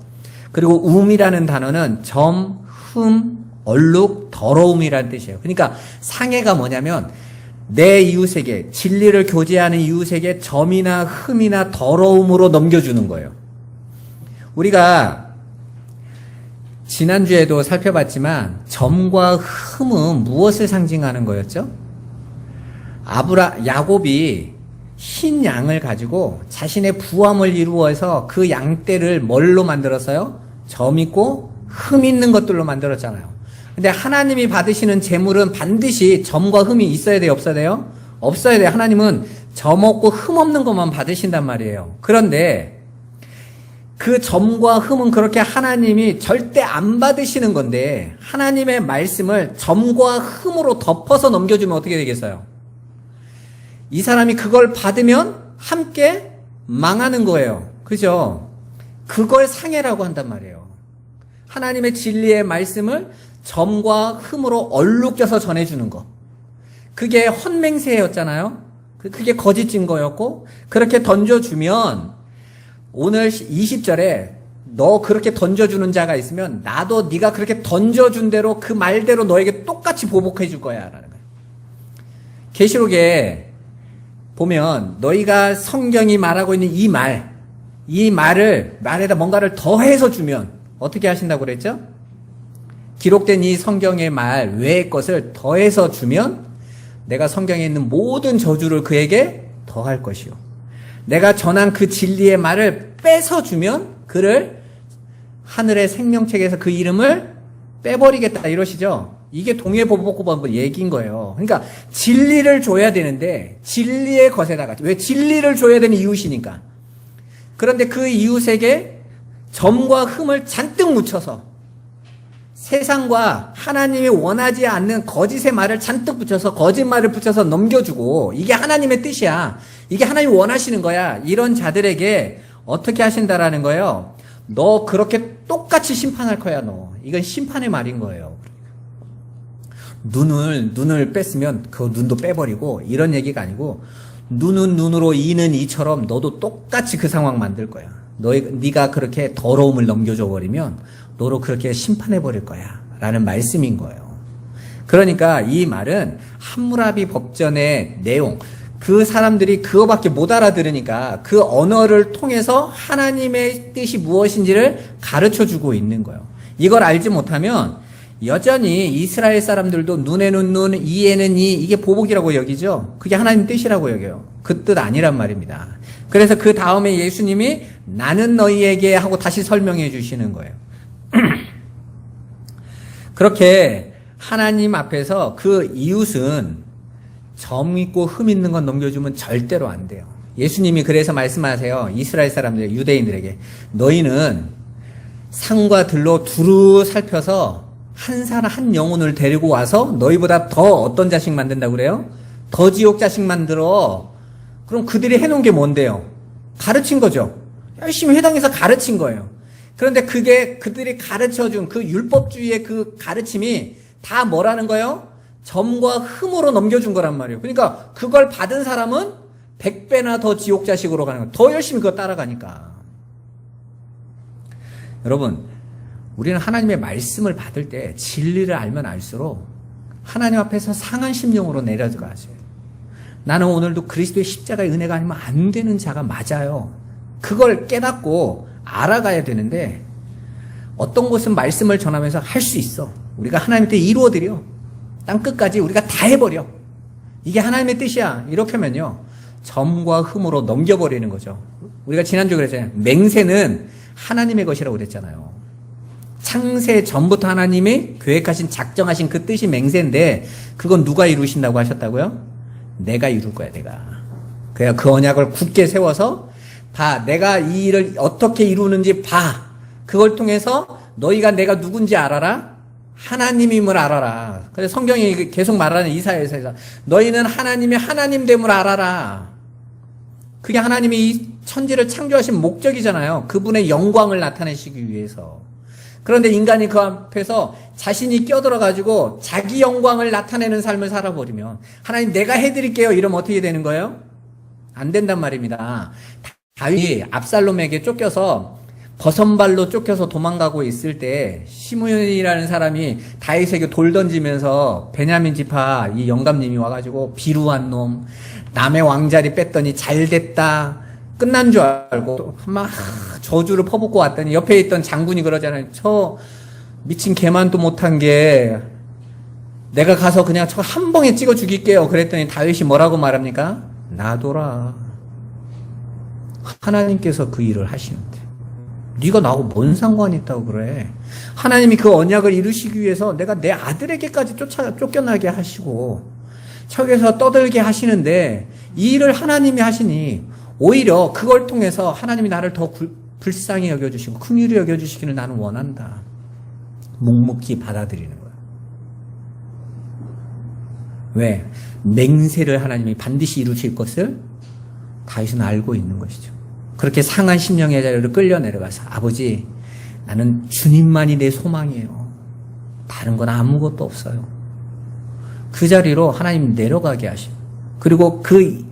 그리고 um이라는 단어는 점, 흠, 얼룩, 더러움이라는 뜻이에요. 그러니까 상해가 뭐냐면 내 이웃에게, 진리를 교제하는 이웃에게 점이나 흠이나 더러움으로 넘겨주는 거예요. 우리가 지난주에도 살펴봤지만 점과 흠은 무엇을 상징하는 거였죠? 야곱이 흰 양을 가지고 자신의 부함을 이루어서 그 양떼를 뭘로 만들었어요? 점 있고 흠 있는 것들로 만들었잖아요. 근데 하나님이 받으시는 재물은 반드시 점과 흠이 있어야 돼요? 없어야 돼요? 없어야 돼요. 하나님은 점 없고 흠 없는 것만 받으신단 말이에요. 그런데 그 점과 흠은 그렇게 하나님이 절대 안 받으시는 건데, 하나님의 말씀을 점과 흠으로 덮어서 넘겨주면 어떻게 되겠어요? 이 사람이 그걸 받으면 함께 망하는 거예요. 그죠? 그걸 상해라고 한단 말이에요. 하나님의 진리의 말씀을 점과 흠으로 얼룩져서 전해주는 거. 그게 헌맹세였잖아요. 그게 거짓 증거였고, 그렇게 던져주면 오늘 20절에 너 그렇게 던져주는 자가 있으면 나도 네가 그렇게 던져준 대로 그 말대로 너에게 똑같이 보복해 줄 거야 라는 거예요. 계시록에 보면 너희가 성경이 말하고 있는 이 말에다 뭔가를 더해서 주면 어떻게 하신다고 그랬죠? 기록된 이 성경의 말 외의 것을 더해서 주면 내가 성경에 있는 모든 저주를 그에게 더할 것이요. 내가 전한 그 진리의 말을 뺏어 주면 그를 하늘의 생명책에서 그 이름을 빼버리겠다 이러시죠. 이게 동해보복법 얘기인 거예요. 그러니까 진리를 줘야 되는데 진리의 것에다가, 왜 진리를 줘야 되는 이웃이니까. 그런데 그 이웃에게 점과 흠을 잔뜩 묻혀서 세상과 하나님이 원하지 않는 거짓의 말을 잔뜩 붙여서 거짓말을 붙여서 넘겨주고, 이게 하나님의 뜻이야, 이게 하나님이 원하시는 거야, 이런 자들에게 어떻게 하신다라는 거예요? 너 그렇게 똑같이 심판할 거야. 너 이건 심판의 말인 거예요. 눈을 뺐으면 그 눈도 빼버리고 이런 얘기가 아니고, 눈은 눈으로 이는 이처럼 너도 똑같이 그 상황 만들 거야. 네가 그렇게 더러움을 넘겨줘 버리면 너로 그렇게 심판해 버릴 거야 라는 말씀인 거예요. 그러니까 이 말은 함무라비 법전의 내용, 그 사람들이 그거밖에 못 알아들으니까 그 언어를 통해서 하나님의 뜻이 무엇인지를 가르쳐 주고 있는 거예요. 이걸 알지 못하면 여전히 이스라엘 사람들도 눈에는 눈, 이에는 이, 이게 보복이라고 여기죠. 그게 하나님 뜻이라고 여겨요. 그 뜻 아니란 말입니다. 그래서 그 다음에 예수님이 나는 너희에게 하고 다시 설명해 주시는 거예요. 그렇게 하나님 앞에서 그 이웃은 점 있고 흠 있는 건 넘겨주면 절대로 안 돼요. 예수님이 그래서 말씀하세요. 이스라엘 사람들, 유대인들에게 너희는 산과 들로 두루 살펴서 한 영혼을 데리고 와서 너희보다 더 어떤 자식 만든다고 그래요? 더 지옥 자식 만들어. 그럼 그들이 해놓은 게 뭔데요? 가르친 거죠. 열심히 회당에서 가르친 거예요. 그런데 그게 그들이 가르쳐준 그 율법주의의 그 가르침이 다 뭐라는 거예요? 점과 흠으로 넘겨준 거란 말이에요. 그러니까 그걸 받은 사람은 100배나 더 지옥 자식으로 가는 거예요. 더 열심히 그거 따라가니까. 여러분, 우리는 하나님의 말씀을 받을 때 진리를 알면 알수록 하나님 앞에서 상한 심령으로 내려가세요. 나는 오늘도 그리스도의 십자가의 은혜가 아니면 안 되는 자가 맞아요. 그걸 깨닫고 알아가야 되는데 어떤 곳은 말씀을 전하면서 할 수 있어. 우리가 하나님한테 이루어드려. 땅끝까지 우리가 다 해버려. 이게 하나님의 뜻이야. 이렇게 하면요. 점과 흠으로 넘겨버리는 거죠. 우리가 지난주에 그랬잖아요. 맹세는 하나님의 것이라고 그랬잖아요. 창세 전부터 하나님이 계획하신 작정하신 그 뜻이 맹세인데 그건 누가 이루신다고 하셨다고요? 내가 이룰 거야, 내가. 그래야 그 언약을 굳게 세워서 봐. 내가 이 일을 어떻게 이루는지 봐. 그걸 통해서 너희가 내가 누군지 알아라. 하나님임을 알아라. 그래서 성경이 계속 말하는 이사야에서 너희는 하나님이 하나님됨을 알아라. 그게 하나님이 이 천지를 창조하신 목적이잖아요. 그분의 영광을 나타내시기 위해서. 그런데 인간이 그 앞에서 자신이 껴들어가지고 자기 영광을 나타내는 삶을 살아버리면 하나님 내가 해드릴게요 이러면 어떻게 되는 거예요? 안 된단 말입니다. 다윗이 압살롬에게 쫓겨서 버선발로 쫓겨서 도망가고 있을 때 시므온이라는 사람이 다윗에게 돌 던지면서 베냐민 지파 이 영감님이 와가지고 비루한 놈 남의 왕자리 뺐더니 잘됐다 끝난 줄 알고 막 저주를 퍼붓고 왔더니 옆에 있던 장군이 그러잖아요. 저 미친 개만도 못한 게 내가 가서 그냥 저 한 방에 찍어 죽일게요. 그랬더니 다윗이 뭐라고 말합니까? 놔둬라. 하나님께서 그 일을 하시는데 네가 나하고 뭔 상관이 있다고 그래. 하나님이 그 언약을 이루시기 위해서 내가 내 아들에게까지 쫓겨나게 하시고 저기서 떠들게 하시는데 이 일을 하나님이 하시니 오히려 그걸 통해서 하나님이 나를 더 불쌍히 여겨주시고 긍휼히 여겨주시기를 나는 원한다. 묵묵히 받아들이는 거야. 왜? 맹세를 하나님이 반드시 이루실 것을 다윗은 알고 있는 것이죠. 그렇게 상한 심령의 자리로 끌려 내려가서 아버지 나는 주님만이 내 소망이에요. 다른 건 아무것도 없어요. 그 자리로 하나님 내려가게 하시고 그리고 그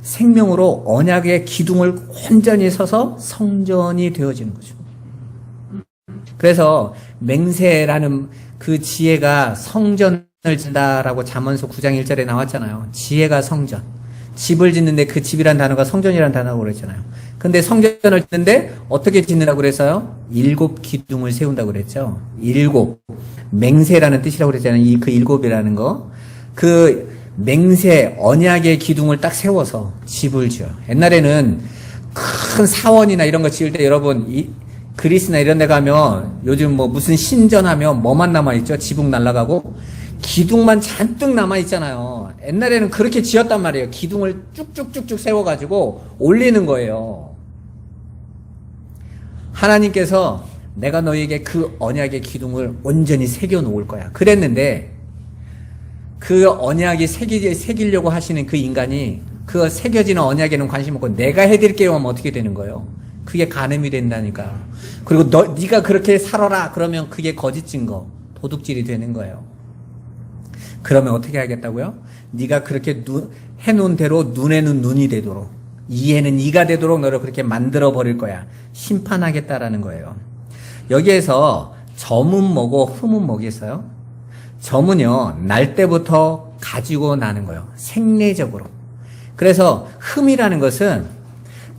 생명으로 언약의 기둥을 온전히 서서 성전이 되어지는 거죠. 그래서 맹세라는 그 지혜가 성전을 짓는다라고 잠언서 9장 1절에 나왔잖아요. 지혜가 성전. 집을 짓는데 그 집이란 단어가 성전이란 단어라고 그랬잖아요. 근데 성전을 짓는데 어떻게 짓는다고 그랬어요? 7 기둥을 세운다고 그랬죠. 7. 맹세라는 뜻이라고 그랬잖아요. 그 7이라는 거. 그 맹세, 언약의 기둥을 딱 세워서 집을 지어요. 옛날에는 큰 사원이나 이런 거 지을 때 여러분, 그리스나 이런 데 가면 요즘 뭐 무슨 신전하면 뭐만 남아있죠? 지붕 날아가고 기둥만 잔뜩 남아있잖아요. 옛날에는 그렇게 지었단 말이에요. 기둥을 쭉쭉쭉쭉 세워가지고 올리는 거예요. 하나님께서 내가 너희에게 그 언약의 기둥을 온전히 새겨 놓을 거야. 그랬는데 그 언약이 새기려고 하시는 그 인간이 그 새겨지는 언약에는 관심 없고 내가 해드릴게요 하면 어떻게 되는 거예요? 그게 간음이 된다니까. 그리고 네가 그렇게 살아라 그러면 그게 거짓 증거, 도둑질이 되는 거예요. 그러면 어떻게 하겠다고요? 네가 그렇게 해놓은 대로 눈에는 눈이 되도록 이에는 이가 되도록 너를 그렇게 만들어 버릴 거야. 심판하겠다라는 거예요. 여기에서 점은 뭐고 흠은 뭐겠어요? 점은요, 날 때부터 가지고 나는 거예요. 생리적으로. 그래서 흠이라는 것은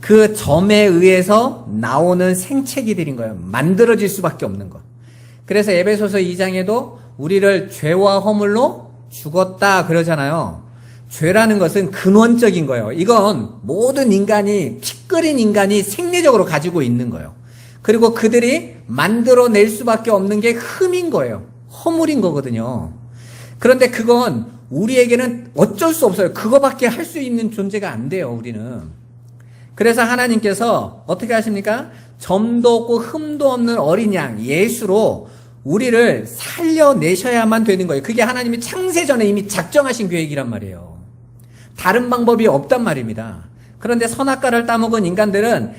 그 점에 의해서 나오는 생체기들인 거예요. 만들어질 수밖에 없는 거. 그래서 에베소서 2장에도 우리를 죄와 허물로 죽었다 그러잖아요. 죄라는 것은 근원적인 거예요. 이건 모든 인간이, 피 끓인 인간이 생리적으로 가지고 있는 거예요. 그리고 그들이 만들어낼 수밖에 없는 게 흠인 거예요. 허물인 거거든요. 그런데 그건 우리에게는 어쩔 수 없어요. 그거밖에 할 수 있는 존재가 안 돼요, 우리는. 그래서 하나님께서 어떻게 하십니까? 점도 없고 흠도 없는 어린 양, 예수로 우리를 살려내셔야만 되는 거예요. 그게 하나님이 창세전에 이미 작정하신 계획이란 말이에요. 다른 방법이 없단 말입니다. 그런데 선악과를 따먹은 인간들은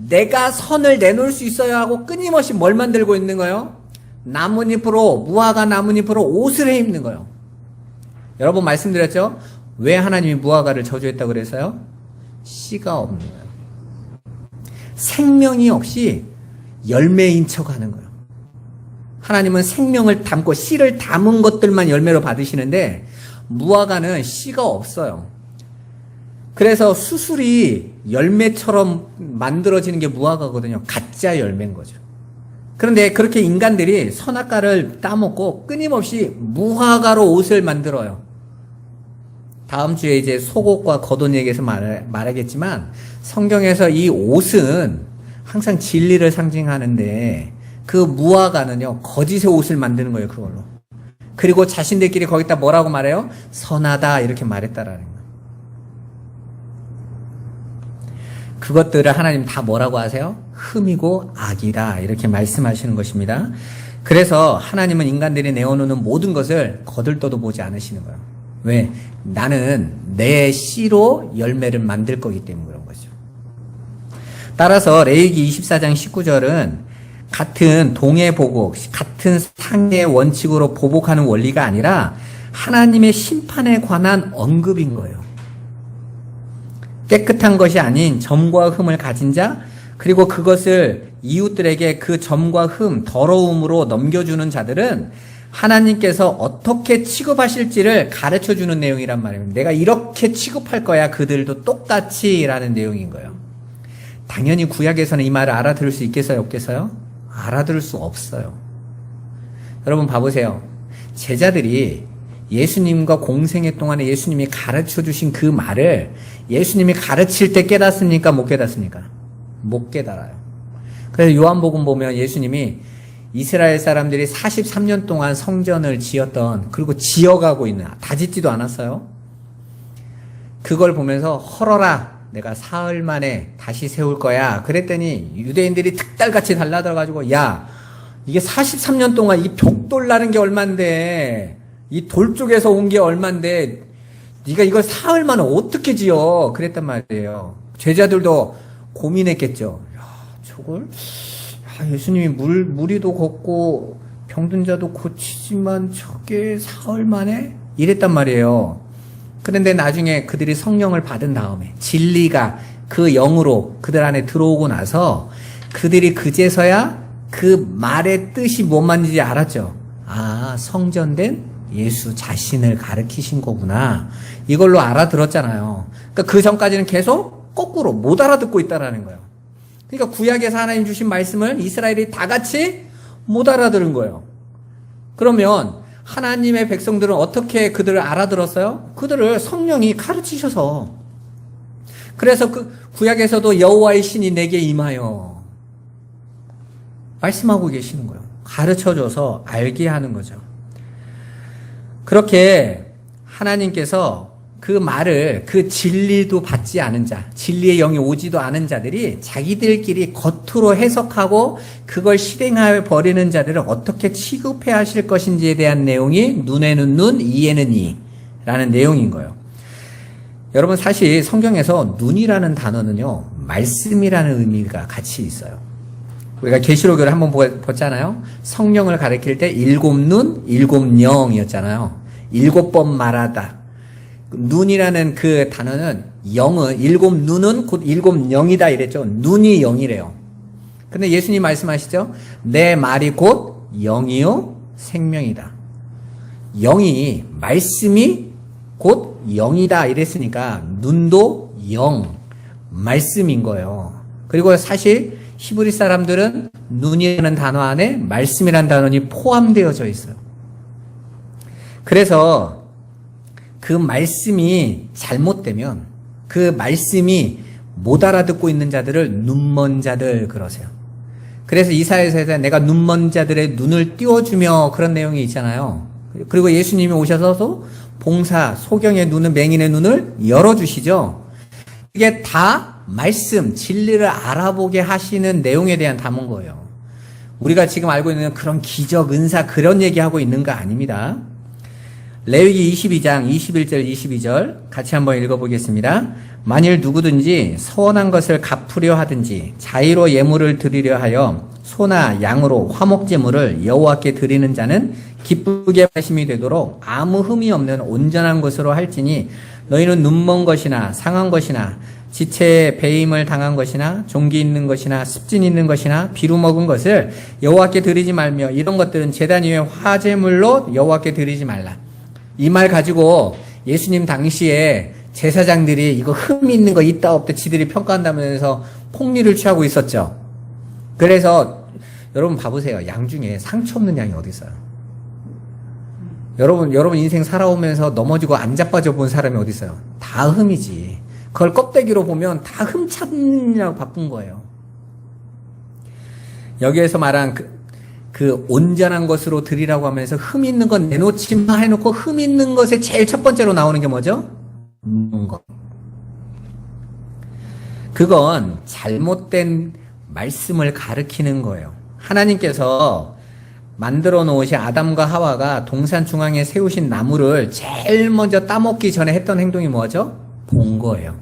내가 선을 내놓을 수 있어야 하고 끊임없이 뭘 만들고 있는 거예요? 나뭇잎으로, 무화과 나뭇잎으로 옷을 해 입는 거예요. 여러분 말씀드렸죠? 왜 하나님이 무화과를 저주했다고 그래서요? 씨가 없는 거예요. 생명이 없이 열매인 척 하는 거예요. 하나님은 생명을 담고 씨를 담은 것들만 열매로 받으시는데 무화과는 씨가 없어요. 그래서 수술이 열매처럼 만들어지는 게 무화과거든요. 가짜 열매인 거죠. 그런데 그렇게 인간들이 선악과를 따먹고 끊임없이 무화과로 옷을 만들어요. 다음 주에 이제 속옷과 겉옷 얘기해서 말하겠지만, 성경에서 이 옷은 항상 진리를 상징하는데, 그 무화과는요, 거짓의 옷을 만드는 거예요, 그걸로. 그리고 자신들끼리 거기다 뭐라고 말해요? 선하다, 이렇게 말했다라는 거예요. 그것들을 하나님 다 뭐라고 하세요? 흠이고 악이다, 이렇게 말씀하시는 것입니다. 그래서 하나님은 인간들이 내어놓는 모든 것을 거들떠도 보지 않으시는 거예요. 왜? 나는 내 씨로 열매를 만들 거기 때문에 그런 거죠. 따라서 레위기 24장 19절은 같은 동해 보복, 같은 상의 원칙으로 보복하는 원리가 아니라 하나님의 심판에 관한 언급인 거예요. 깨끗한 것이 아닌 점과 흠을 가진 자, 그리고 그것을 이웃들에게 그 점과 흠, 더러움으로 넘겨주는 자들은 하나님께서 어떻게 취급하실지를 가르쳐주는 내용이란 말입니다. 내가 이렇게 취급할 거야, 그들도 똑같이, 라는 내용인 거예요. 당연히 구약에서는 이 말을 알아들을 수 있겠어요, 없겠어요? 알아들을 수 없어요. 여러분 봐보세요. 제자들이 예수님과 공생애 동안에 예수님이 가르쳐주신 그 말을 예수님이 가르칠 때 깨닫습니까? 못 깨닫습니까? 못 깨달아요. 그래서 요한복음 보면 예수님이 이스라엘 사람들이 43년 동안 성전을 지었던, 그리고 지어가고 있는, 다 짓지도 않았어요. 그걸 보면서 헐어라, 내가 사흘 만에 다시 세울 거야. 그랬더니 유대인들이 특달같이 달라들어가지고, 야, 이게 43년 동안 이 벽돌 나는 게 얼만데, 이 돌 쪽에서 온 게 얼만데, 네가 이걸 사흘 만에 어떻게 지어? 그랬단 말이에요. 제자들도 고민했겠죠. 야, 저걸? 예수님이 무리도 걷고 병든 자도 고치지만 저게 사흘 만에? 이랬단 말이에요. 그런데 나중에 그들이 성령을 받은 다음에 진리가 그 영으로 그들 안에 들어오고 나서 그들이 그제서야 그 말의 뜻이 뭔 말인지 알았죠. 아, 성전된 예수 자신을 가리키신 거구나. 이걸로 알아들었잖아요. 그러니까 그 전까지는 계속 거꾸로 못 알아듣고 있다라는 거예요. 그러니까 구약에서 하나님 주신 말씀을 이스라엘이 다 같이 못 알아들은 거예요. 그러면 하나님의 백성들은 어떻게 그들을 알아들었어요? 그들을 성령이 가르치셔서. 그래서 그 구약에서도 여호와의 신이 내게 임하여 말씀하고 계시는 거예요. 가르쳐줘서 알게 하는 거죠. 그렇게 하나님께서 그 말을, 그 진리도 받지 않은 자, 진리의 영이 오지도 않은 자들이 자기들끼리 겉으로 해석하고 그걸 실행하여 버리는 자들을 어떻게 취급해야 하실 것인지에 대한 내용이 눈에는 눈, 이에는 이 라는 내용인 거예요. 여러분, 사실 성경에서 눈이라는 단어는요, 말씀이라는 의미가 같이 있어요. 우리가 계시록을 한번 보잖아요. 성령을 가리킬 때 7눈, 7영이었잖아요. 7번 말하다. 눈이라는 그 단어는 영은, 7눈은 곧 7영이다 이랬죠. 눈이 영이래요. 근데 예수님 말씀하시죠. 내 말이 곧 영이요 생명이다. 영이, 말씀이 곧 영이다 이랬으니까 눈도 영, 말씀인 거예요. 그리고 사실 히브리 사람들은 눈이라는 단어 안에 말씀이라는 단어는 포함되어져 있어요. 그래서 그 말씀이 잘못되면 그 말씀이 못 알아듣고 있는 자들을 눈먼 자들 그러세요. 그래서 이사야서에서 내가 눈먼 자들의 눈을 띄워주며 그런 내용이 있잖아요. 그리고 예수님이 오셔서도 봉사, 소경의 눈은 맹인의 눈을 열어주시죠. 이게 다 말씀, 진리를 알아보게 하시는 내용에 대한 담은 거예요. 우리가 지금 알고 있는 그런 기적, 은사 그런 얘기하고 있는 거 아닙니다. 레위기 22장 21절 22절 같이 한번 읽어보겠습니다. 만일 누구든지 서원한 것을 갚으려 하든지 자의로 예물을 드리려 하여 소나 양으로 화목제물을 여호와께 드리는 자는 기쁘게 하심이 되도록 아무 흠이 없는 온전한 것으로 할지니 너희는 눈먼 것이나 상한 것이나 지체에 배임을 당한 것이나 종기 있는 것이나 습진 있는 것이나 비루 먹은 것을 여호와께 드리지 말며 이런 것들은 제단 위에 화제물로 여호와께 드리지 말라. 이 말 가지고 예수님 당시에 제사장들이 이거 흠 있는 거 있다 없다 지들이 평가한다면서 폭리를 취하고 있었죠. 그래서 여러분 봐보세요. 양 중에 상처 없는 양이 어디 있어요? 여러분 인생 살아오면서 넘어지고 안 자빠져 본 사람이 어디 있어요? 다 흠이지. 그걸 껍데기로 보면 다 흠 찾느라고 바쁜 거예요. 여기에서 말한 그 온전한 것으로 드리라고 하면서 흠 있는 건 내놓지 마 해놓고 흠 있는 것에 제일 첫 번째로 나오는 게 뭐죠? 것. 그건 잘못된 말씀을 가리키는 거예요. 하나님께서 만들어 놓으신 아담과 하와가 동산 중앙에 세우신 나무를 제일 먼저 따먹기 전에 했던 행동이 뭐죠? 본 거예요.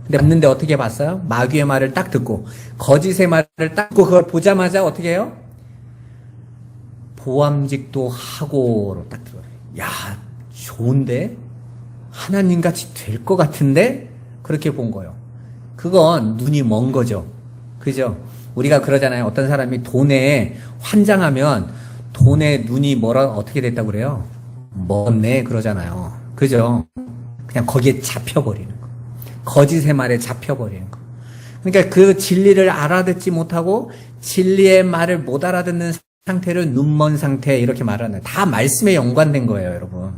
근데 봤는데 어떻게 봤어요? 마귀의 말을 딱 듣고 거짓의 말을 딱 듣고 그걸 보자마자 어떻게 해요? 보암직도 하고로 딱 들어요. 야, 좋은데? 하나님같이 될 것 같은데? 그렇게 본 거예요. 그건 눈이 먼 거죠. 그죠? 우리가 그러잖아요. 어떤 사람이 돈에 환장하면 돈에 눈이 어떻게 됐다고 그래요? 먼네 그러잖아요. 그죠? 그냥 거기에 잡혀버리는 거. 거짓의 말에 잡혀버리는 거. 그러니까 그 진리를 알아듣지 못하고 진리의 말을 못 알아듣는 상태를 눈먼 상태 이렇게 말하는 거예요. 다 말씀에 연관된 거예요, 여러분.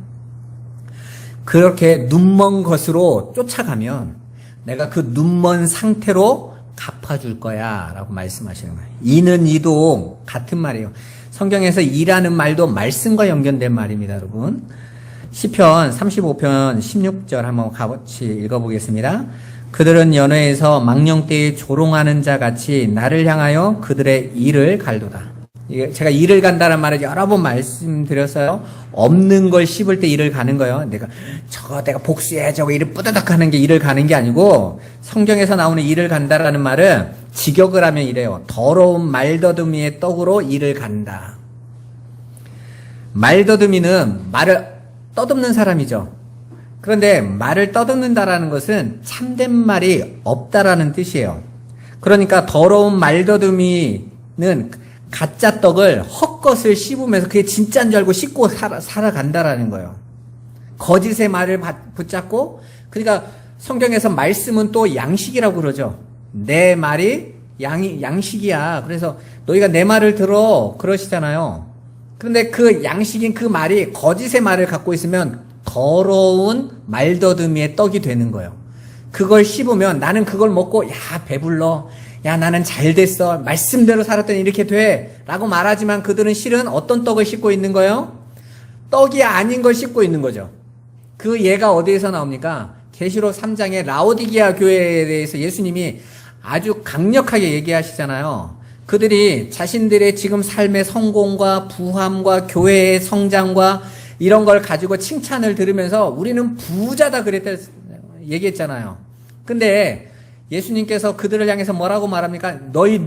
그렇게 눈먼 것으로 쫓아가면 내가 그 눈먼 상태로 갚아줄 거야 라고 말씀하시는 거예요. 이는 이도 같은 말이에요. 성경에서 이라는 말도 말씀과 연결된 말입니다, 여러분. 시편 35편 16절 한번 같이 읽어보겠습니다. 그들은 연회에서 망령되이 조롱하는 자 같이 나를 향하여 그들의 이를 갈도다. 제가 이를 간다는 말을 여러 번 말씀드렸어요. 없는 걸 씹을 때 이를 가는 거예요. 내가 복수해 저거 이를 뿌드득 하는 게 이를 가는 게 아니고 성경에서 나오는 이를 간다라는 말은 직역을 하면 이래요. 더러운 말더듬이의 떡으로 이를 간다. 말더듬이는 말을 떠듬는 사람이죠. 그런데 말을 떠듬는다라는 것은 참된 말이 없다라는 뜻이에요. 그러니까 더러운 말더듬이는 가짜 떡을 헛것을 씹으면서 그게 진짜인 줄 알고 씹고 살아간다라는 거예요. 거짓의 말을 붙잡고, 그러니까 성경에서 말씀은 또 양식이라고 그러죠. 내 말이 양식이야. 그래서 너희가 내 말을 들어 그러시잖아요. 그런데 그 양식인 그 말이 거짓의 말을 갖고 있으면 더러운 말더듬이의 떡이 되는 거예요. 그걸 씹으면 나는 그걸 먹고 야 배불러. 야 나는 잘 됐어. 말씀대로 살았더니 이렇게 돼. 라고 말하지만 그들은 실은 어떤 떡을 씹고 있는 거예요? 떡이 아닌 걸 씹고 있는 거죠. 그 예가 어디에서 나옵니까? 계시록 3장의 라오디게아 교회에 대해서 예수님이 아주 강력하게 얘기하시잖아요. 그들이 자신들의 지금 삶의 성공과 부함과 교회의 성장과 이런 걸 가지고 칭찬을 들으면서 우리는 부자다 그랬다 얘기했잖아요. 근데 예수님께서 그들을 향해서 뭐라고 말합니까? 너희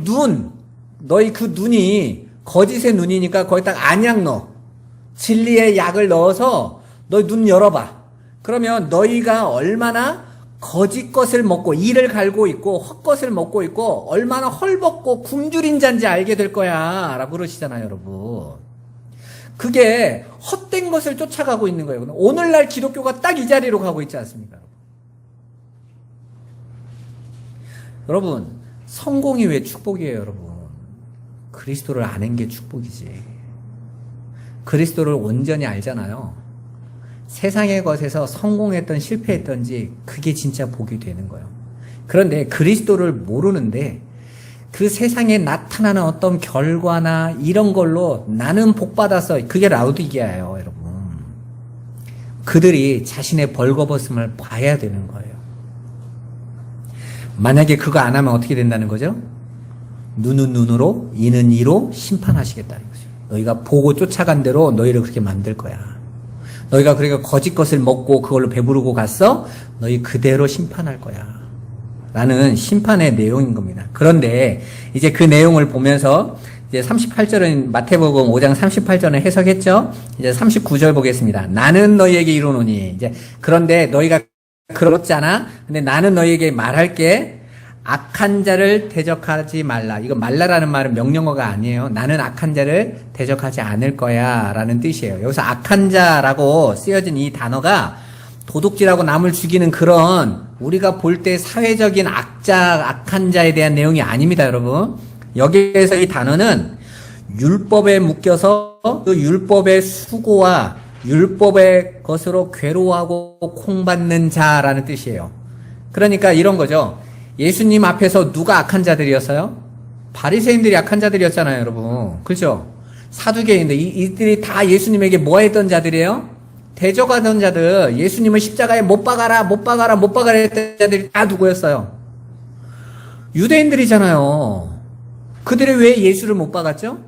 그 눈이 거짓의 눈이니까 거기다가 안약 넣어. 진리의 약을 넣어서 너희 눈 열어봐. 그러면 너희가 얼마나 거짓 것을 먹고 이를 갈고 있고 헛것을 먹고 있고 얼마나 헐벗고 굶주린 자인지 알게 될 거야 라고 그러시잖아요, 여러분. 그게 헛된 것을 쫓아가고 있는 거예요. 오늘날 기독교가 딱 이 자리로 가고 있지 않습니까? 여러분, 성공이 왜 축복이에요, 여러분? 그리스도를 아는 게 축복이지. 그리스도를 온전히 알잖아요. 세상의 것에서 성공했던 실패했던지 그게 진짜 복이 되는 거예요. 그런데 그리스도를 모르는데 그 세상에 나타나는 어떤 결과나 이런 걸로 나는 복 받았어. 그게 라오디게아예요, 여러분. 그들이 자신의 벌거벗음을 봐야 되는 거예요. 만약에 그거 안 하면 어떻게 된다는 거죠? 눈은 눈으로, 이는 이로 심판하시겠다는 거죠. 너희가 보고 쫓아간 대로 너희를 그렇게 만들 거야. 너희가 그러니까 거짓 것을 먹고 그걸로 배부르고 갔어? 너희 그대로 심판할 거야. 라는 심판의 내용인 겁니다. 그런데 이제 그 내용을 보면서 이제 38절은 마태복음 5장 38절을 해석했죠? 이제 39절 보겠습니다. 나는 너희에게 이르노니. 이제 그런데 너희가 그렇잖아. 근데 나는 너희에게 말할게. 악한 자를 대적하지 말라. 이거 말라라는 말은 명령어가 아니에요. 나는 악한 자를 대적하지 않을 거야 라는 뜻이에요. 여기서 악한 자라고 쓰여진 이 단어가 도둑질하고 남을 죽이는 그런 우리가 볼 때 사회적인 악한 자에 대한 내용이 아닙니다, 여러분. 여기에서 이 단어는 율법에 묶여서 그 율법의 수고와 율법의 것으로 괴로워하고 콩받는 자라는 뜻이에요. 그러니까 이런 거죠. 예수님 앞에서 누가 악한 자들이었어요? 바리새인들이 악한 자들이었잖아요, 여러분. 그죠? 사두개인들, 이들이 다 예수님에게 뭐 했던 자들이에요? 대적하던 자들, 예수님을 십자가에 못 박아라, 못 박아라, 못 박아라 했던 자들이 다 누구였어요? 유대인들이잖아요. 그들이 왜 예수를 못 박았죠?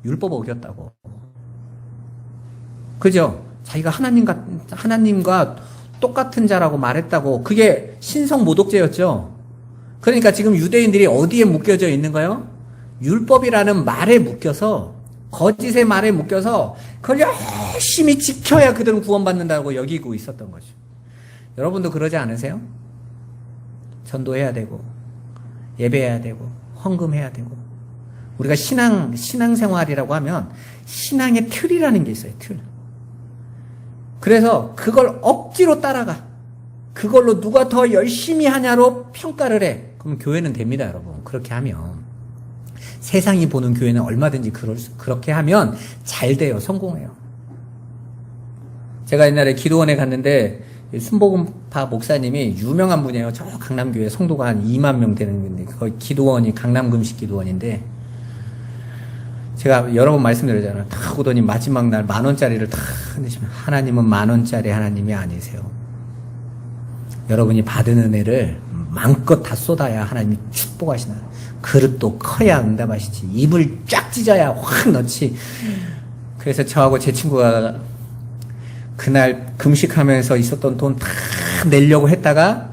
율법 어겼다고. 그죠? 자기가 하나님과 똑같은 자라고 말했다고. 그게 신성모독죄였죠. 그러니까 지금 유대인들이 어디에 묶여져 있는 거예요? 율법이라는 말에 묶여서, 거짓의 말에 묶여서 그걸 열심히 지켜야 그들은 구원받는다고 여기고 있었던 거죠. 여러분도 그러지 않으세요? 전도해야 되고, 예배해야 되고, 헌금해야 되고. 우리가 신앙생활이라고 하면 신앙의 틀이라는 게 있어요, 틀. 그래서 그걸 억지로 따라가. 그걸로 누가 더 열심히 하냐로 평가를 해. 그럼 교회는 됩니다, 여러분. 그렇게 하면. 세상이 보는 교회는 얼마든지 그렇게 하면 잘 돼요. 성공해요. 제가 옛날에 기도원에 갔는데 순복음파 목사님이 유명한 분이에요. 저 강남교회 성도가 한 2만 명 되는 건데 거기 기도원이 강남금식 기도원인데 제가 여러 번 말씀드렸잖아요. 딱 오더니 마지막 날 10,000원짜리를 탁 내시면 하나님은 10,000원짜리 하나님이 아니세요. 여러분이 받은 은혜를 마음껏 다 쏟아야 하나님이 축복하시나. 그릇도 커야 응답하시지. 입을 쫙 찢어야 확 넣지. 그래서 저하고 제 친구가 그날 금식하면서 있었던 돈 다 내려고 했다가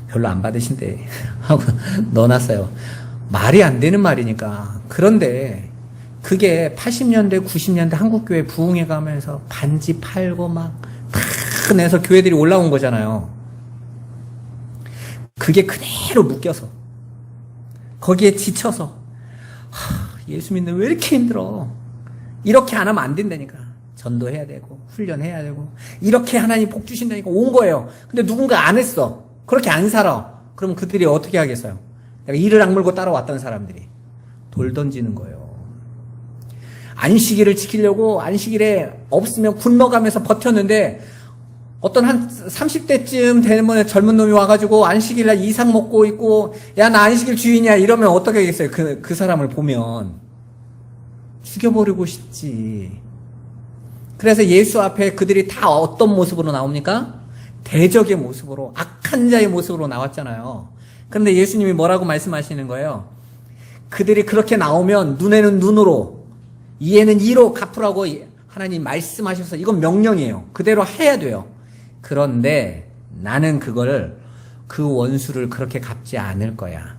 별로 안 받으신대 하고 넣어놨어요. 말이 안 되는 말이니까. 그런데 그게 80년대 90년대 한국교회 부흥회 가면서 반지 팔고 막 다 내서 교회들이 올라온 거잖아요. 그게 그대로 묶여서 거기에 지쳐서 예수 믿는 왜 이렇게 힘들어. 이렇게 안 하면 안 된다니까. 전도해야 되고 훈련해야 되고 이렇게 하나님 복 주신다니까 온 거예요. 근데 누군가 안 했어. 그렇게 안 살아. 그럼 그들이 어떻게 하겠어요? 내가 이를 악물고 따라왔던 사람들이 돌 던지는 거예요. 안식일을 지키려고 안식일에 없으면 굶어가면서 버텼는데 어떤 한 30대쯤 되면 젊은 놈이 와가지고 안식일날 이상 먹고 있고 야 나 안식일 주인이야 이러면 어떻게 하겠어요? 그 사람을 보면 죽여버리고 싶지. 그래서 예수 앞에 그들이 다 어떤 모습으로 나옵니까? 대적의 모습으로, 악한 자의 모습으로 나왔잖아요. 그런데 예수님이 뭐라고 말씀하시는 거예요? 그들이 그렇게 나오면 눈에는 눈으로, 이에는 이로 갚으라고 하나님 말씀하셔서 이건 명령이에요. 그대로 해야 돼요. 그런데 나는 그 원수를 그렇게 갚지 않을 거야.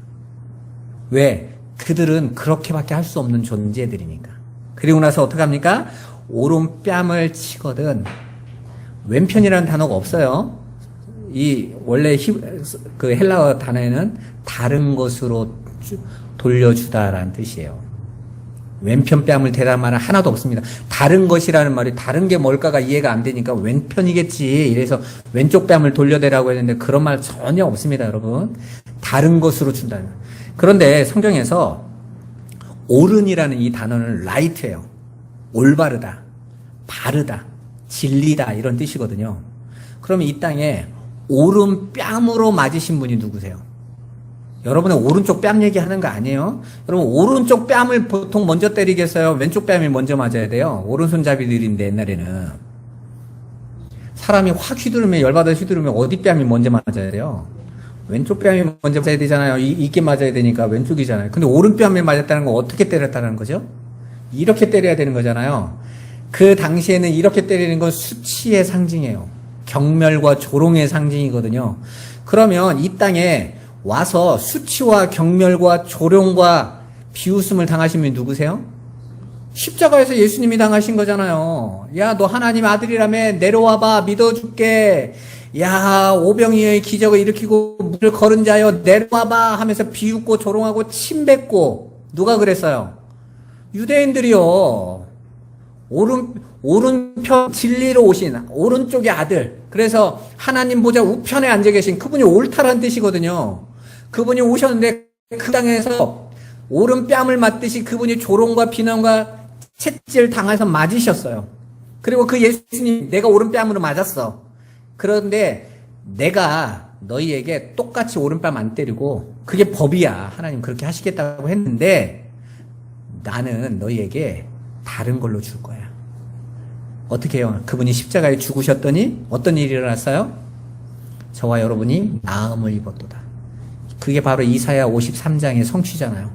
왜? 그들은 그렇게밖에 할 수 없는 존재들이니까. 그리고 나서 어떡합니까? 오른뺨을 치거든. 왼편이라는 단어가 없어요. 원래 그 헬라어 단어에는 다른 것으로 돌려주다라는 뜻이에요. 왼편 뺨을 대다 말은 하나도 없습니다. 다른 것이라는 말이 다른 게 뭘까가 이해가 안 되니까 왼편이겠지. 이래서 왼쪽 뺨을 돌려대라고 했는데 그런 말 전혀 없습니다, 여러분. 다른 것으로 준다는. 그런데 성경에서 옳은이라는 이 단어는 right예요. 올바르다, 바르다, 진리다 이런 뜻이거든요. 그러면 이 땅에 오른 뺨으로 맞으신 분이 누구세요? 여러분은 오른쪽 뺨 얘기하는 거 아니에요? 여러분 오른쪽 뺨을 보통 먼저 때리겠어요? 왼쪽 뺨이 먼저 맞아야 돼요? 오른손잡이들인데 옛날에는 사람이 확 휘두르면 열받아 휘두르면 어디 뺨이 먼저 맞아야 돼요? 왼쪽 뺨이 먼저 맞아야 되잖아요. 이게 맞아야 되니까 왼쪽이잖아요. 근데 오른 뺨에 맞았다는 건 어떻게 때렸다는 거죠? 이렇게 때려야 되는 거잖아요. 그 당시에는 이렇게 때리는 건 수치의 상징이에요. 경멸과 조롱의 상징이거든요. 그러면 이 땅에 와서 수치와 경멸과 조롱과 비웃음을 당하신 분이 누구세요? 십자가에서 예수님이 당하신 거잖아요. 야, 너 하나님 아들이라며 내려와봐 믿어줄게. 야, 오병이어의 기적을 일으키고 물을 걸은 자여 내려와봐 하면서 비웃고 조롱하고 침뱉고. 누가 그랬어요? 유대인들이요. 오른편 진리로 오신 오른쪽의 아들. 그래서 하나님 보좌 우편에 앉아 계신 그분이 옳다라는 뜻이거든요. 그분이 오셨는데 그 땅에서 오른뺨을 맞듯이 그분이 조롱과 비난과 채찍을 당해서 맞으셨어요. 그리고 그 예수님, 내가 오른뺨으로 맞았어. 그런데 내가 너희에게 똑같이 오른뺨 안 때리고 그게 법이야. 하나님 그렇게 하시겠다고 했는데 나는 너희에게 다른 걸로 줄 거야. 어떻게 해요? 그분이 십자가에 죽으셨더니 어떤 일이 일어났어요? 저와 여러분이 나음을 입었도다. 그게 바로 이사야 53장의 성취잖아요.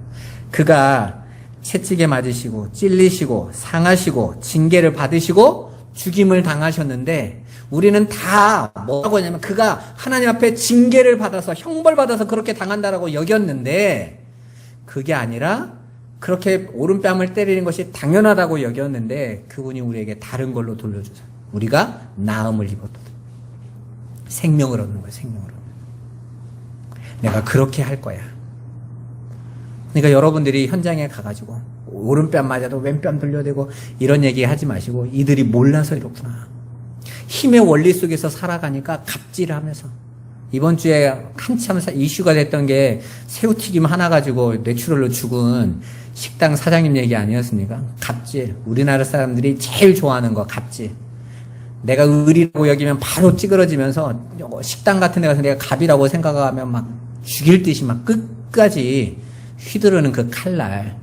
그가 채찍에 맞으시고 찔리시고 상하시고 징계를 받으시고 죽임을 당하셨는데 우리는 다 뭐라고 하냐면 그가 하나님 앞에 징계를 받아서 형벌받아서 그렇게 당한다라고 여겼는데 그게 아니라 그렇게 오른뺨을 때리는 것이 당연하다고 여겼는데 그분이 우리에게 다른 걸로 돌려주세요. 우리가 나음을 입었다. 생명을 얻는 거예요. 생명을 얻는 거예요. 내가 그렇게 할 거야. 그러니까 여러분들이 현장에 가가지고 오른뺨 맞아도 왼뺨 돌려대고 이런 얘기 하지 마시고 이들이 몰라서 이렇구나. 힘의 원리 속에서 살아가니까 갑질하면서 이번 주에 한참 이슈가 됐던 게 새우튀김 하나 가지고 뇌출혈로 죽은 식당 사장님 얘기 아니었습니까? 갑질. 우리나라 사람들이 제일 좋아하는 거 갑질. 내가 의리라고 여기면 바로 찌그러지면서 식당 같은 데 가서 내가 갑이라고 생각하면 막 죽일 듯이 막 끝까지 휘두르는 그 칼날.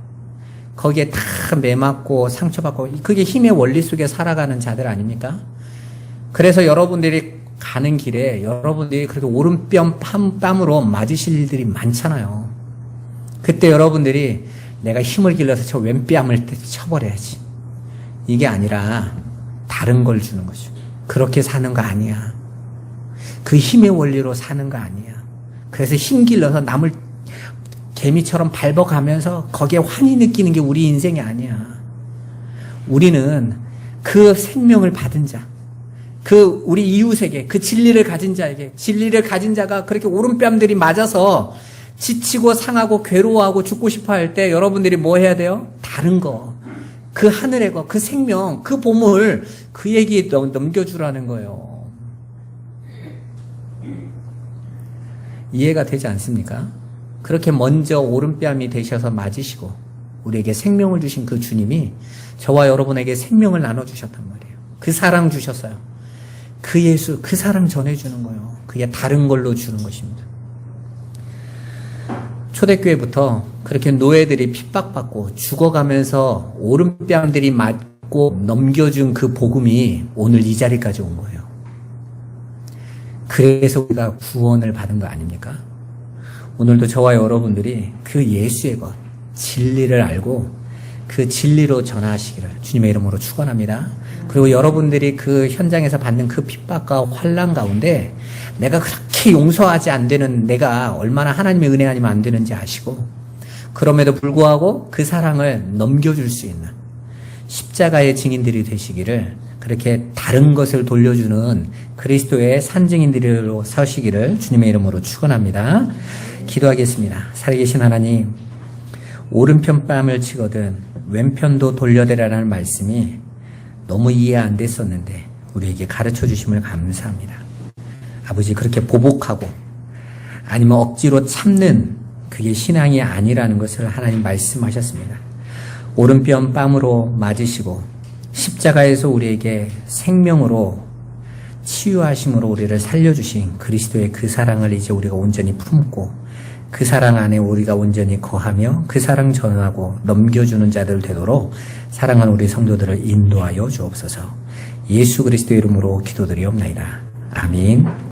거기에 다 매맞고 상처받고 그게 힘의 원리 속에 살아가는 자들 아닙니까? 그래서 여러분들이 가는 길에 여러분들이 그렇게 오른뺨으로 맞으실 일들이 많잖아요. 그때 여러분들이 내가 힘을 길러서 저 왼뺨을 쳐버려야지. 이게 아니라 다른 걸 주는 거죠. 그렇게 사는 거 아니야. 그 힘의 원리로 사는 거 아니야. 그래서 힘 길러서 남을 개미처럼 밟아가면서 거기에 환희 느끼는 게 우리 인생이 아니야. 우리는 그 생명을 받은 자, 그 우리 이웃에게 그 진리를 가진 자에게 진리를 가진 자가 그렇게 오른뺨들이 맞아서 지치고 상하고 괴로워하고 죽고 싶어 할 때 여러분들이 뭐 해야 돼요? 다른 거. 그 하늘의 거, 그 생명, 그 보물 그에게 넘겨주라는 거예요. 이해가 되지 않습니까? 그렇게 먼저 오른뺨이 되셔서 맞으시고 우리에게 생명을 주신 그 주님이 저와 여러분에게 생명을 나눠주셨단 말이에요. 그 사랑 주셨어요. 그 예수, 그 사랑 전해주는 거예요. 그게 다른 걸로 주는 것입니다. 초대교회부터 그렇게 노예들이 핍박받고 죽어가면서 오른뺨들이 맞고 넘겨준 그 복음이 오늘 이 자리까지 온 거예요. 그래서 우리가 구원을 받은 거 아닙니까? 오늘도 저와 여러분들이 그 예수의 것, 진리를 알고 그 진리로 전하시기를 주님의 이름으로 축원합니다. 그리고 여러분들이 그 현장에서 받는 그 핍박과 환난 가운데 내가 그렇게 용서하지 안 되는 내가 얼마나 하나님의 은혜 아니면 안 되는지 아시고 그럼에도 불구하고 그 사랑을 넘겨줄 수 있는 십자가의 증인들이 되시기를 그렇게 다른 것을 돌려주는 그리스도의 산증인들로 서시기를 주님의 이름으로 축원합니다. 기도하겠습니다. 살아계신 하나님, 오른편 뺨을 치거든 왼편도 돌려대라는 말씀이 너무 이해 안 됐었는데 우리에게 가르쳐 주심을 감사합니다. 아버지, 그렇게 보복하고 아니면 억지로 참는 그게 신앙이 아니라는 것을 하나님 말씀하셨습니다. 오른편 뺨으로 맞으시고 십자가에서 우리에게 생명으로 치유하심으로 우리를 살려주신 그리스도의 그 사랑을 이제 우리가 온전히 품고 그 사랑 안에 우리가 온전히 거하며 그 사랑 전하고 넘겨주는 자들 되도록 사랑하는 우리 성도들을 인도하여 주옵소서. 예수 그리스도의 이름으로 기도드리옵나이다. 아멘.